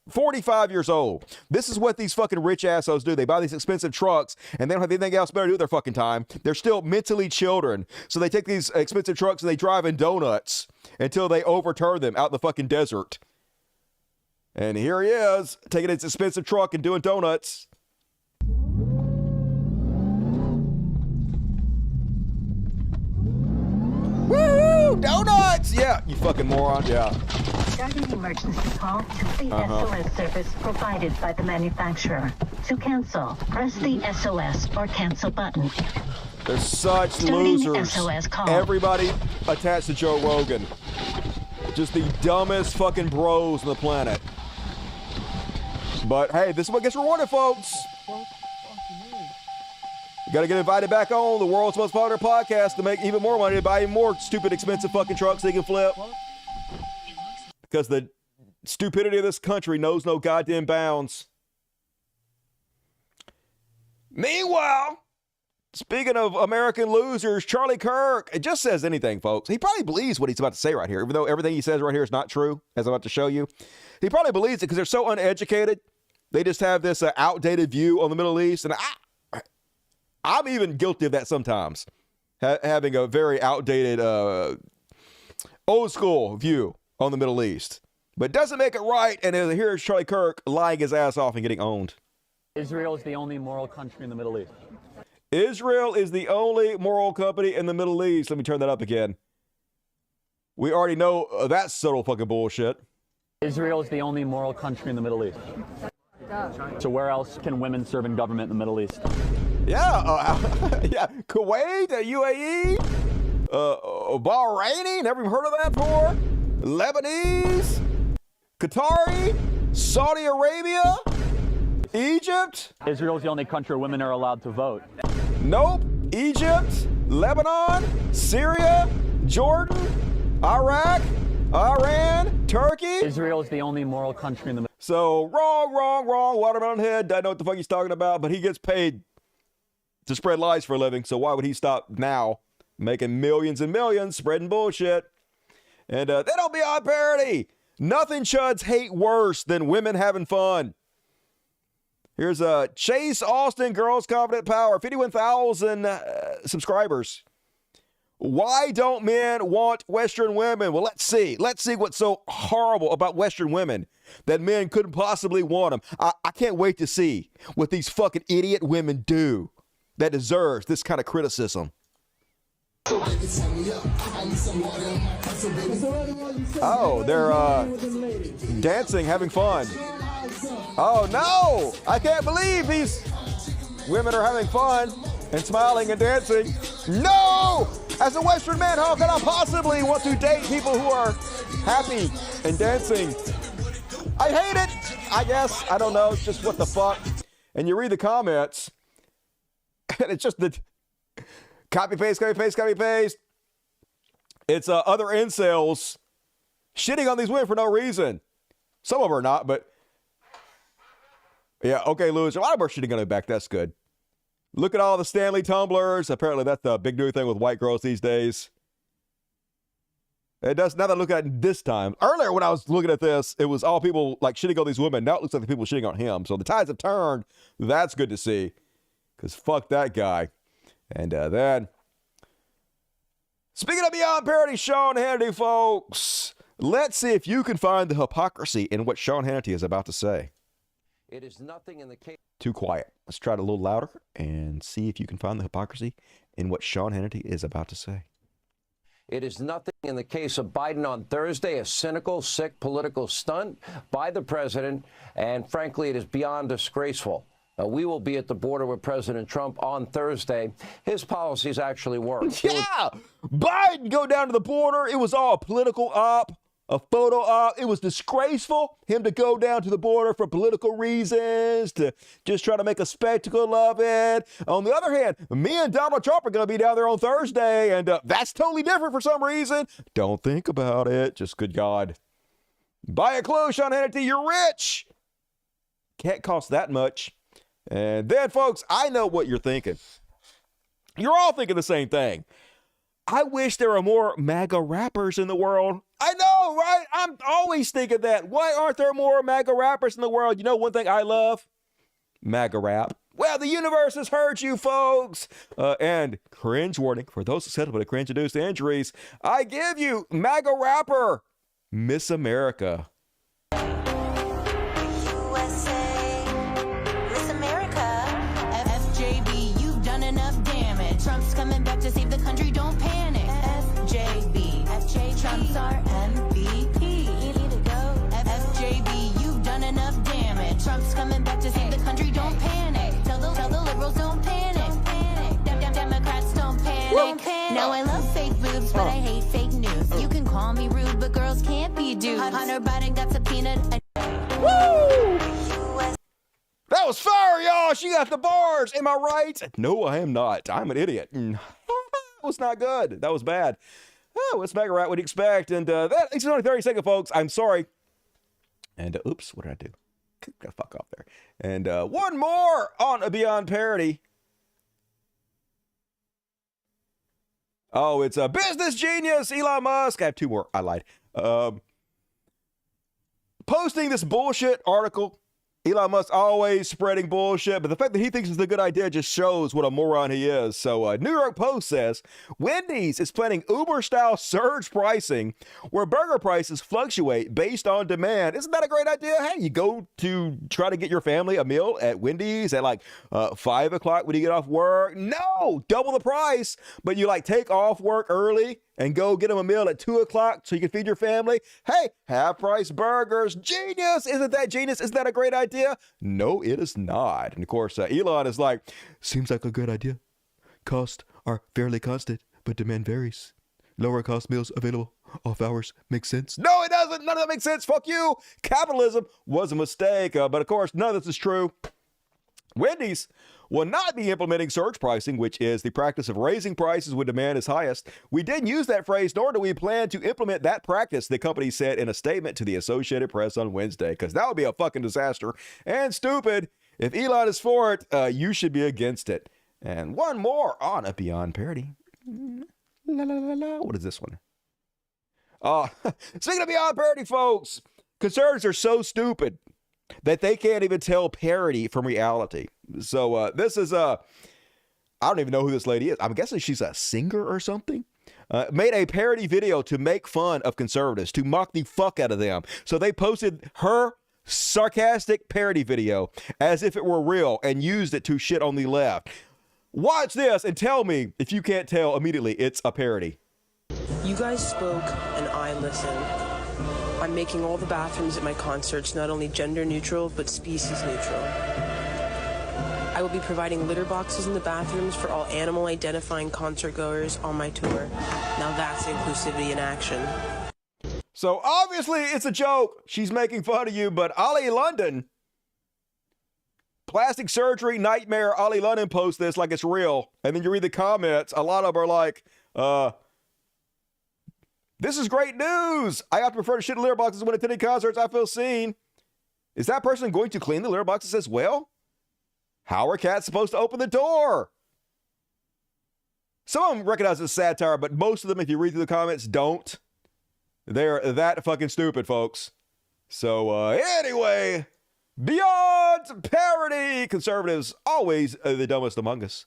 45 years old. This is what these fucking rich assholes do. They buy these expensive trucks and they don't have anything else better to do with their fucking time. They're still mentally children. So they take these expensive trucks and they drive in donuts until they overturn them out in the fucking desert. And here he is, taking his expensive truck and doing donuts. Woo! Donuts! Yeah, you fucking moron. Yeah. Start an emergency call to the SOS service provided by the manufacturer. To cancel, press the SOS or cancel button. They're such Starting losers. SOS call. Everybody attached to Joe Rogan. Just the dumbest fucking bros on the planet. But hey, this is what gets rewarded, folks. You gotta get invited back on the world's most popular podcast to make even more money to buy even more stupid, expensive fucking trucks they can flip. Because the stupidity of this country knows no goddamn bounds. Meanwhile, speaking of American losers, Charlie Kirk, it just says anything, folks. He probably believes what he's about to say right here, even though everything he says right here is not true, as I'm about to show you. He probably believes it because they're so uneducated. They just have this outdated view on the Middle East. And I'm even guilty of that sometimes, having a very outdated, old school view on the Middle East. But it doesn't make it right, and here's Charlie Kirk lying his ass off and getting owned. Israel is the only moral country in the Middle East. Israel is the only moral company in the Middle East. Let me turn that up again. We already know that's subtle fucking bullshit. Israel is the only moral country in the Middle East. So where else can women serve in government in the Middle East? Yeah, yeah, Kuwait, UAE, Bahraini, never even heard of that before. Lebanese, Qatari, Saudi Arabia, Egypt. Israel is the only country where women are allowed to vote. Nope. Egypt, Lebanon, Syria, Jordan, Iraq, Iran, Turkey. Israel is the only moral country in the Middle East. So wrong, watermelon head. I know what the fuck he's talking about, but he gets paid to spread lies for a living, so why would he stop now making millions and millions spreading bullshit? And they don't be on parody. Nothing chuds hate worse than women having fun. Here's Chase Austin Girls Confident Power, 51,000 subscribers. Why don't men want Western women? Well, let's see. Let's see what's so horrible about Western women that men couldn't possibly want them. I can't wait to see what these fucking idiot women do that deserves this kind of criticism. Oh, they're dancing, having fun. Oh no! I can't believe these women are having fun and smiling and dancing. No! As a Western man, how can I possibly want to date people who are happy and dancing? I hate it, I guess. I don't know. It's just what the fuck. And you read the comments, and it's just the copy, paste, copy, paste, copy, paste. It's other incels shitting on these women for no reason. Some of them are not, but yeah, okay, Louis. A lot of them are shitting on them back. That's good. Look at all the Stanley tumblers. Apparently, that's the big new thing with white girls these days. It does. Now that I look at it this time. Earlier, when I was looking at this, it was all people like shitting on these women. Now it looks like the people shitting on him. So the tides have turned. That's good to see. Because fuck that guy. And then, speaking of beyond parody, Sean Hannity, folks. Let's see if you can find the hypocrisy in what Sean Hannity is about to say. It is nothing in the case. Too quiet. Let's try it a little louder and see if you can find the hypocrisy in what Sean Hannity is about to say. It is nothing in the case of Biden on Thursday, a cynical, sick political stunt by the president, and frankly, it is beyond disgraceful. We will be at the border with President Trump on Thursday. His policies actually work. Yeah! Biden go down to the border. It was all a political op. A photo op. It was disgraceful him to go down to the border for political reasons, to just try to make a spectacle of it. On the other hand, me and Donald Trump are going to be down there on Thursday, and that's totally different for some reason. Don't think about it. Just good God. Buy a clue, Sean Hannity, you're rich. Can't cost that much. And then, folks, I know what you're thinking. You're all thinking the same thing. I wish there were more MAGA rappers in the world. I know, right? I'm always thinking that. Why aren't there more MAGA rappers in the world? You know one thing I love? MAGA rap. Well, the universe has heard you, folks. And cringe warning for those susceptible to cringe-induced injuries. I give you MAGA rapper, Miss America. Trump's coming back to save the country, don't panic. FJB, Trump's our MVP. You need to go. FJB, you've done enough damage. Trump's coming back to save the country, don't panic. Tell the liberals don't panic. Democrats don't panic. Now I love fake boobs, but I hate fake news. You can call me rude, but girls can't be dudes. Hunter Biden got subpoenaed. Woo! That was fire, y'all. She got the bars. Am I right? No, I am not. I'm an idiot. That was not good. That was bad. Oh, what's MAGA rat would you expect? And it's only 30 seconds, folks. I'm sorry. And oops, what did I do? Got fuck off there. And one more on a Beyond Parody. Oh, it's a business genius, Elon Musk. I have two more. I lied. Posting this bullshit article. Elon Musk always spreading bullshit, but the fact that he thinks it's a good idea just shows what a moron he is. So New York Post says, Wendy's is planning Uber-style surge pricing where burger prices fluctuate based on demand. Isn't that a great idea? Hey, you go to try to get your family a meal at Wendy's at like 5 o'clock when you get off work. No, double the price, but you like take off work early and go get them a meal at 2 o'clock so you can feed your family. Hey, half-price burgers. Genius. Isn't that genius? Isn't that a great idea? No, it is not. And of course, Elon is like, seems like a good idea. Costs are fairly constant, but demand varies. Lower cost meals available off hours makes sense. No, it doesn't. None of that makes sense. Fuck you. Capitalism was a mistake. But of course, none of this is true. Wendy's will not be implementing surge pricing, which is the practice of raising prices when demand is highest. We didn't use that phrase, nor do we plan to implement that practice, the company said in a statement to the Associated Press on Wednesday, because that would be a fucking disaster and stupid. If Elon is for it, you should be against it. And one more on a Beyond Parody. La, la, la, la. What is this one? Speaking of Beyond Parody, folks, conservatives are so stupid that they can't even tell parody from reality. So this is I don't even know who this lady is. I'm guessing she's a singer or something. Made a parody video to make fun of conservatives, to mock the fuck out of them. So they posted her sarcastic parody video as if it were real and used it to shit on the left. Watch this and tell me if you can't tell immediately it's a parody. You guys spoke and I listened. I'm making all the bathrooms at my concerts not only gender neutral, but species neutral. I will be providing litter boxes in the bathrooms for all animal identifying concert goers on my tour. Now that's inclusivity in action. So obviously it's a joke. She's making fun of you, but Ollie London, plastic surgery nightmare, Ollie London posts this like it's real. And then you read the comments. A lot of them are like, this is great news. I have to prefer to shit in litter boxes when attending concerts. I feel seen. Is that person going to clean the litter boxes as well? How are cats supposed to open the door? Some of them recognize it's satire, but most of them, if you read through the comments, don't. They're that fucking stupid, folks. So anyway, Beyond Parody. Conservatives, always the dumbest among us.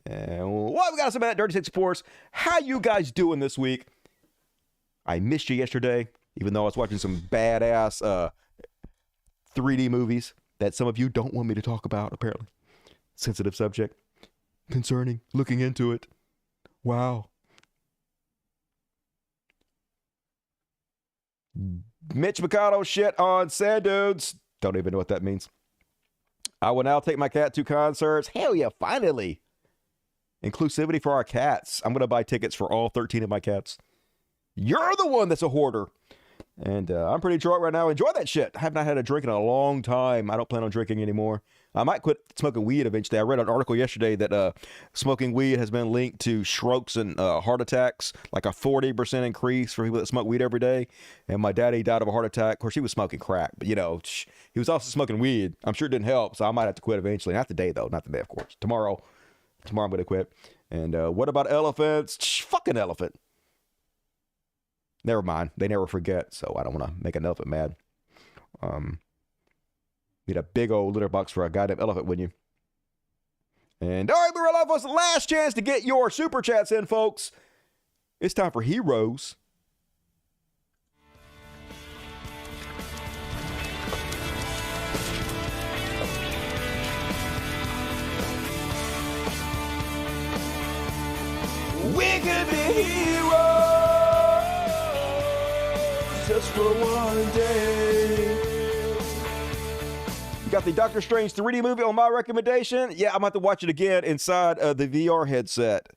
And what we got some of that Dirty Six Sports. How you guys doing this week? I missed you yesterday, even though I was watching some badass 3D movies that some of you don't want me to talk about, apparently. Sensitive subject. Concerning. Looking into it. Wow. Mitch McConnell shit on sand dudes. Don't even know what that means. I will now take my cat to concerts. Hell yeah, finally. Inclusivity for our cats. I'm going to buy tickets for all 13 of my cats. You're the one that's a hoarder. And I'm pretty drunk right now. Enjoy that shit. I have not had a drink in a long time. I don't plan on drinking anymore. I might quit smoking weed eventually. I read an article yesterday that smoking weed has been linked to strokes and heart attacks, like a 40% increase for people that smoke weed every day. And my daddy died of a heart attack. Of course, he was smoking crack, but, you know, he was also smoking weed. I'm sure it didn't help, so I might have to quit eventually. Not today, though. Not today, of course. Tomorrow I'm going to quit. And what about elephants? Fucking elephant. Never mind. They never forget, so I don't want to make an elephant mad. Need a big old litter box for a goddamn elephant, wouldn't you? And all right, the real life was the last chance to get your super chats in, folks. It's time for Heroes. We could be heroes just for one day. You got the Doctor Strange 3D movie on my recommendation. Yeah, I'm about to watch it again inside the VR headset,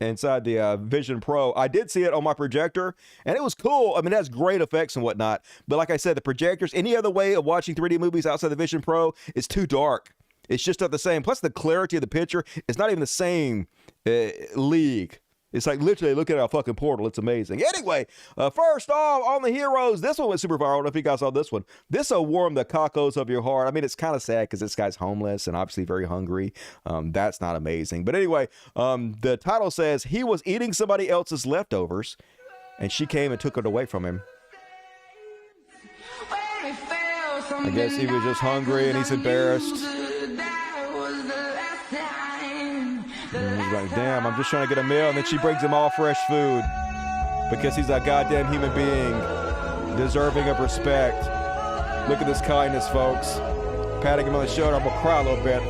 inside the Vision Pro. I did see it on my projector, and it was cool. I mean, it has great effects and whatnot. But like I said, the projectors, any other way of watching 3D movies outside the Vision Pro is too dark. It's just not the same. Plus, the clarity of the picture is not even the same league. It's like literally look at our fucking portal. It's amazing. Anyway, first off, on the Heroes, this one was super viral. I don't know if you guys saw this one. This will warm the cockles of your heart. I mean, it's kind of sad because this guy's homeless and obviously very hungry. That's not amazing. But anyway, the title says he was eating somebody else's leftovers and she came and took it away from him. I guess he was just hungry and he's embarrassed. And he's like, damn, I'm just trying to get a meal. And then she brings him all fresh food because he's a goddamn human being deserving of respect. Look at this kindness, folks. Patting him on the shoulder. I'm going to cry a little bit.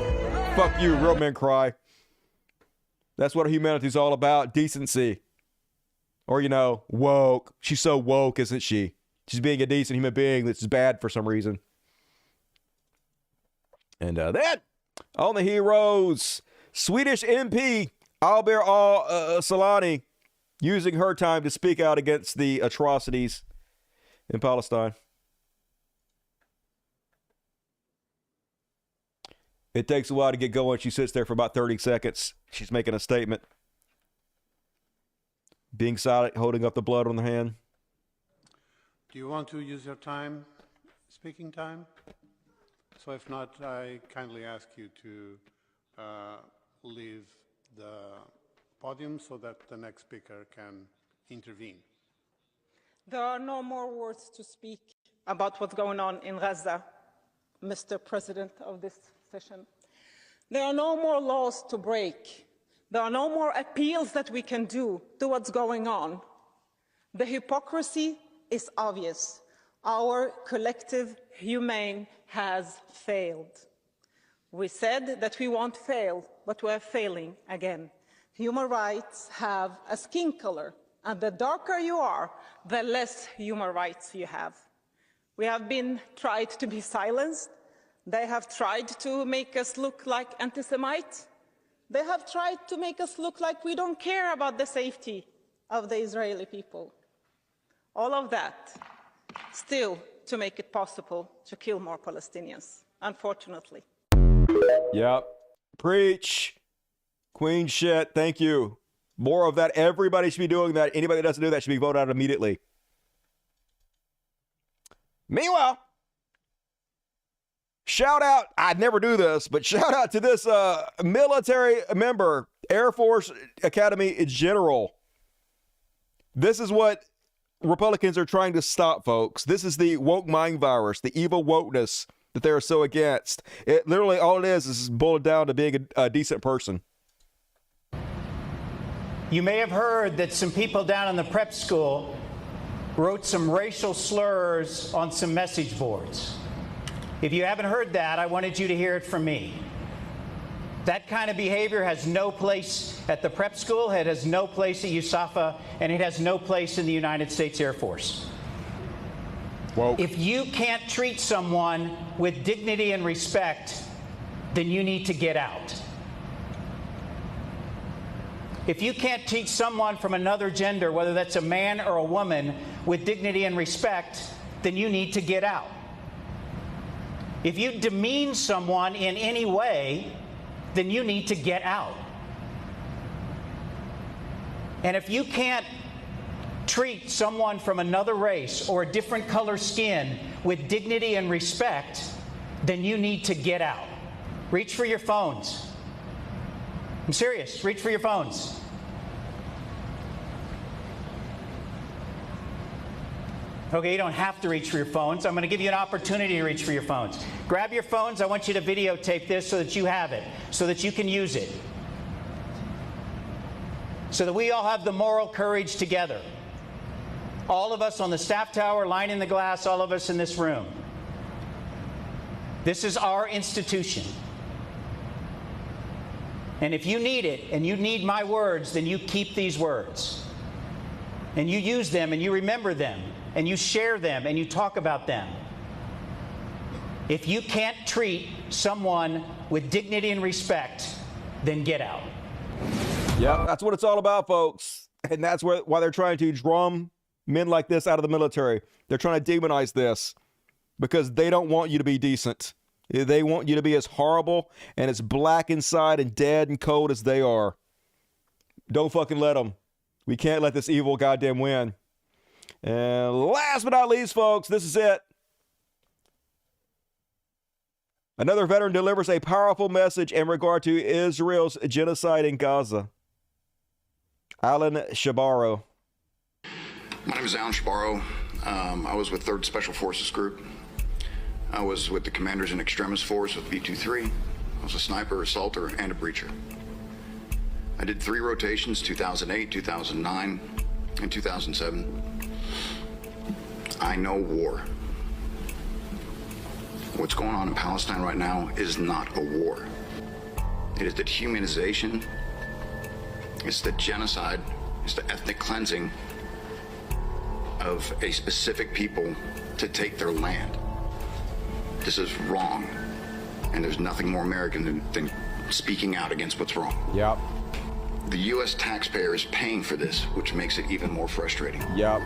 Fuck you, real men cry. That's what humanity's all about, decency. Or, you know, woke. She's so woke, isn't she? She's being a decent human being that's bad for some reason. And that, on the Heroes, Swedish MP Albert Salani using her time to speak out against the atrocities in Palestine. It takes a while to get going. She sits there for about 30 seconds. She's making a statement. Being silent, holding up the blood on the hand. Do you want to use your time, speaking time? So if not, I kindly ask you to leave the podium so that the next speaker can intervene. There are no more words to speak about what's going on in Gaza, Mr. President of this session. There are no more laws to break. There are no more appeals that we can do to what's going on. The hypocrisy is obvious. Our collective humane has failed. We said that we won't fail, but we're failing again. Human rights have a skin color, and the darker you are, the less human rights you have. We have been tried to be silenced. They have tried to make us look like anti-Semites. They have tried to make us look like we don't care about the safety of the Israeli people. All of that still to make it possible to kill more Palestinians, unfortunately. Yep. Preach. Queen shit. Thank you. More of that. Everybody should be doing that. Anybody that doesn't do that should be voted out immediately. Meanwhile, shout out, I'd never do this, but shout out to this military member, Air Force Academy General. This is what Republicans are trying to stop, folks. This is the woke mind virus, the evil wokeness that they're so against. It literally, all it is boiled down to being a decent person. You may have heard that some people down in the prep school wrote some racial slurs on some message boards. If you haven't heard that, I wanted you to hear it from me. That kind of behavior has no place at the prep school, it has no place at USAFA, and it has no place in the United States Air Force. Whoa. If you can't treat someone with dignity and respect, then you need to get out. If you can't teach someone from another gender, whether that's a man or a woman, with dignity and respect, then you need to get out. If you demean someone in any way, then you need to get out. And if you can't treat someone from another race or a different color skin with dignity and respect, then you need to get out. Reach for your phones. I'm serious. Reach for your phones. Okay, you don't have to reach for your phones. I'm going to give you an opportunity to reach for your phones. Grab your phones. I want you to videotape this so that you have it, so that you can use it, so that we all have the moral courage together. All of us on the staff tower, lining the glass, all of us in this room. This is our institution. And if you need it, and you need my words, then you keep these words. And you use them, and you remember them, and you share them, and you talk about them. If you can't treat someone with dignity and respect, then get out. Yeah, that's what it's all about, folks. And that's why they're trying to drum men like this out of the military. They're trying to demonize this because they don't want you to be decent. They want you to be as horrible and as black inside and dead and cold as they are. Don't fucking let them. We can't let this evil goddamn win. And last but not least, folks, this is it. Another veteran delivers a powerful message in regard to Israel's genocide in Gaza. Alan Shabaro. My name is Alan Shabaro. I was with 3rd Special Forces Group. I was with the Commanders in Extremis Force with B-23. I was a sniper, assaulter, and a breacher. I did 3 rotations, 2008, 2009, and 2007. I know war. What's going on in Palestine right now is not a war. It is the dehumanization, it's the genocide, it's the ethnic cleansing of a specific people to take their land. This is wrong, and there's nothing more American than speaking out against what's wrong. Yep. The U.S. taxpayer is paying for this, which makes it even more frustrating. Yep.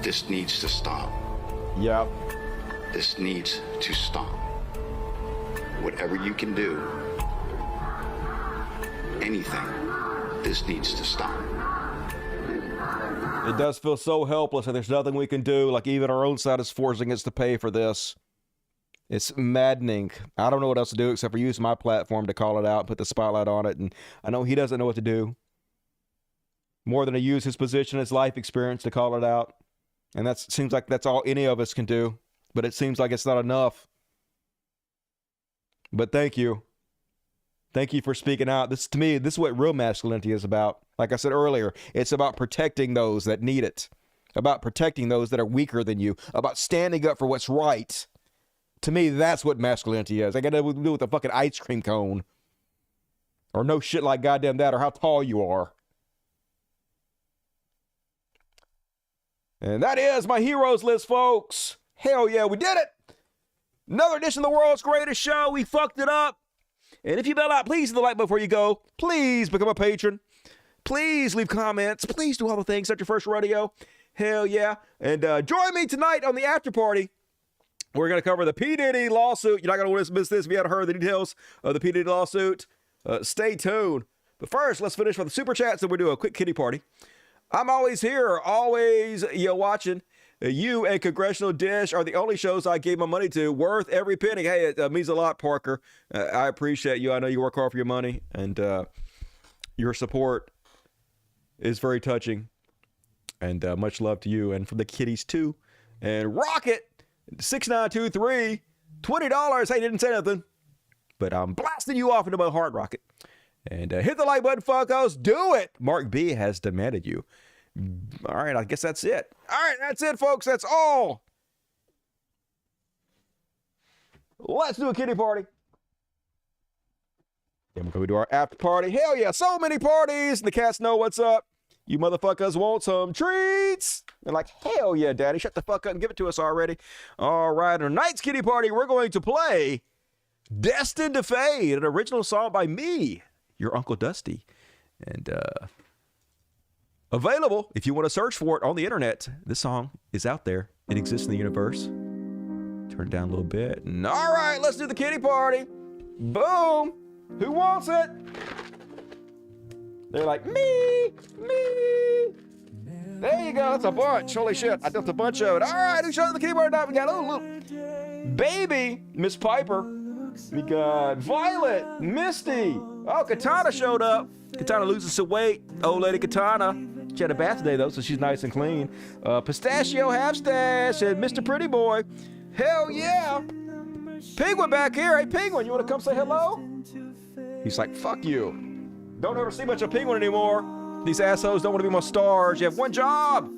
This needs to stop. Yep. This needs to stop. Whatever you can do, anything, this needs to stop. It does feel so helpless, and there's nothing we can do. Like, even our own side is forcing us to pay for this. It's maddening. I don't know what else to do except for use my platform to call it out and put the spotlight on it. And I know he doesn't know what to do. More than to use his position, his life experience to call it out. And that seems like that's all any of us can do. But it seems like it's not enough. But thank you. Thank you for speaking out. This, to me, this is what real masculinity is about. Like I said earlier, it's about protecting those that need it. About protecting those that are weaker than you. About standing up for what's right. To me, that's what masculinity is. I got to do with a fucking ice cream cone. Or no shit like goddamn that, or how tall you are. And that is my heroes list, folks. Hell yeah, we did it. Another edition of the world's greatest show. We fucked it up. And if you bail out, please hit the like before you go. Please become a patron. Please leave comments. Please do all the things. At your first rodeo. Hell yeah. And join me tonight on the after party. We're going to cover the P. Diddy lawsuit. You're not going to want to miss this if you haven't heard the details of the P. Diddy lawsuit. Stay tuned. But first, let's finish with the super chats, and we'll do a quick kitty party. I'm always here, always watching. You and Congressional Dish are the only shows I gave my money to. Worth every penny. Hey, it means a lot, Parker. I appreciate you. I know you work hard for your money, and your support is very touching. And much love to you, and from the kitties too. And Rocket 6923, $20. Hey, didn't say nothing, but I'm blasting you off into my heart, Rocket. And hit the like button, fuckos. Do it. Mark B has demanded you. All right, I guess that's it. All right, that's it, folks. That's all. Let's do a kitty party. Then we're going to do our after party. Hell yeah, so many parties. The cats know what's up. You motherfuckers want some treats? They're like, hell yeah, daddy. Shut the fuck up and give it to us already. All right, tonight's kitty party, we're going to play Destined to Fade, an original song by me, your Uncle Dusty. And available if you want to search for it on the internet. This song is out there. It exists in the universe. Turn it down a little bit. And all right, let's do the kitty party. Boom. Who wants it? They're like, me. There you go. That's a bunch. Holy shit. I dumped a bunch of it. All right, who showed the kitty party? Now we got a little baby, Miss Piper. We got Violet, Misty. Oh, Katana showed up. Katana loses some weight. Old lady Katana. She had a bath today, though, so she's nice and clean. Pistachio Half-Stash and Mr. Pretty Boy. Hell yeah. Penguin back here. Hey, Penguin, you want to come say hello? He's like, fuck you. Don't ever see much of Penguin anymore. These assholes don't want to be my stars. You have one job.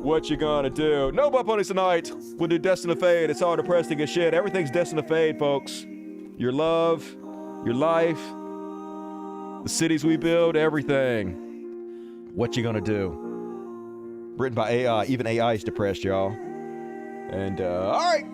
What you gonna do? No butt ponies tonight. We'll do Destined to Fade. It's all depressing as shit. Everything's destined to fade, folks. Your love, your life, the cities we build, everything. What you gonna do? Written by AI. Even AI is depressed, y'all. And, all right.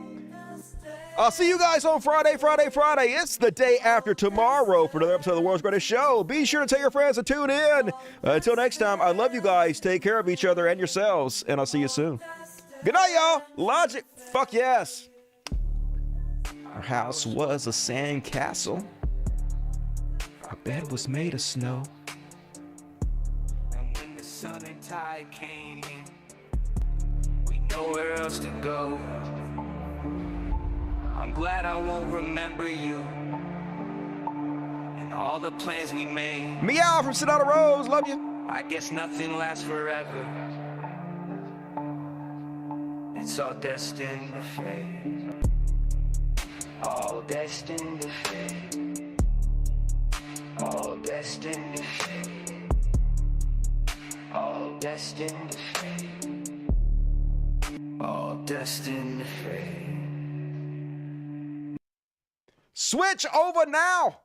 I'll see you guys on Friday. It's the day after tomorrow for another episode of the World's Greatest Show. Be sure to tell your friends to tune in. Until next time, I love you guys. Take care of each other and yourselves, and I'll see you soon. Good night, y'all. Logic. Fuck yes. Our house was a sand castle. Our bed was made of snow. And when the sun and tide came in, we nowhere else to go. I'm glad I won't remember you and all the plans we made. Meow from Sonata Rose, love you. I guess nothing lasts forever. It's all destined to fade. All destined to fade. All destined to fade. All destined to fade. All destined to fade. Switch over now.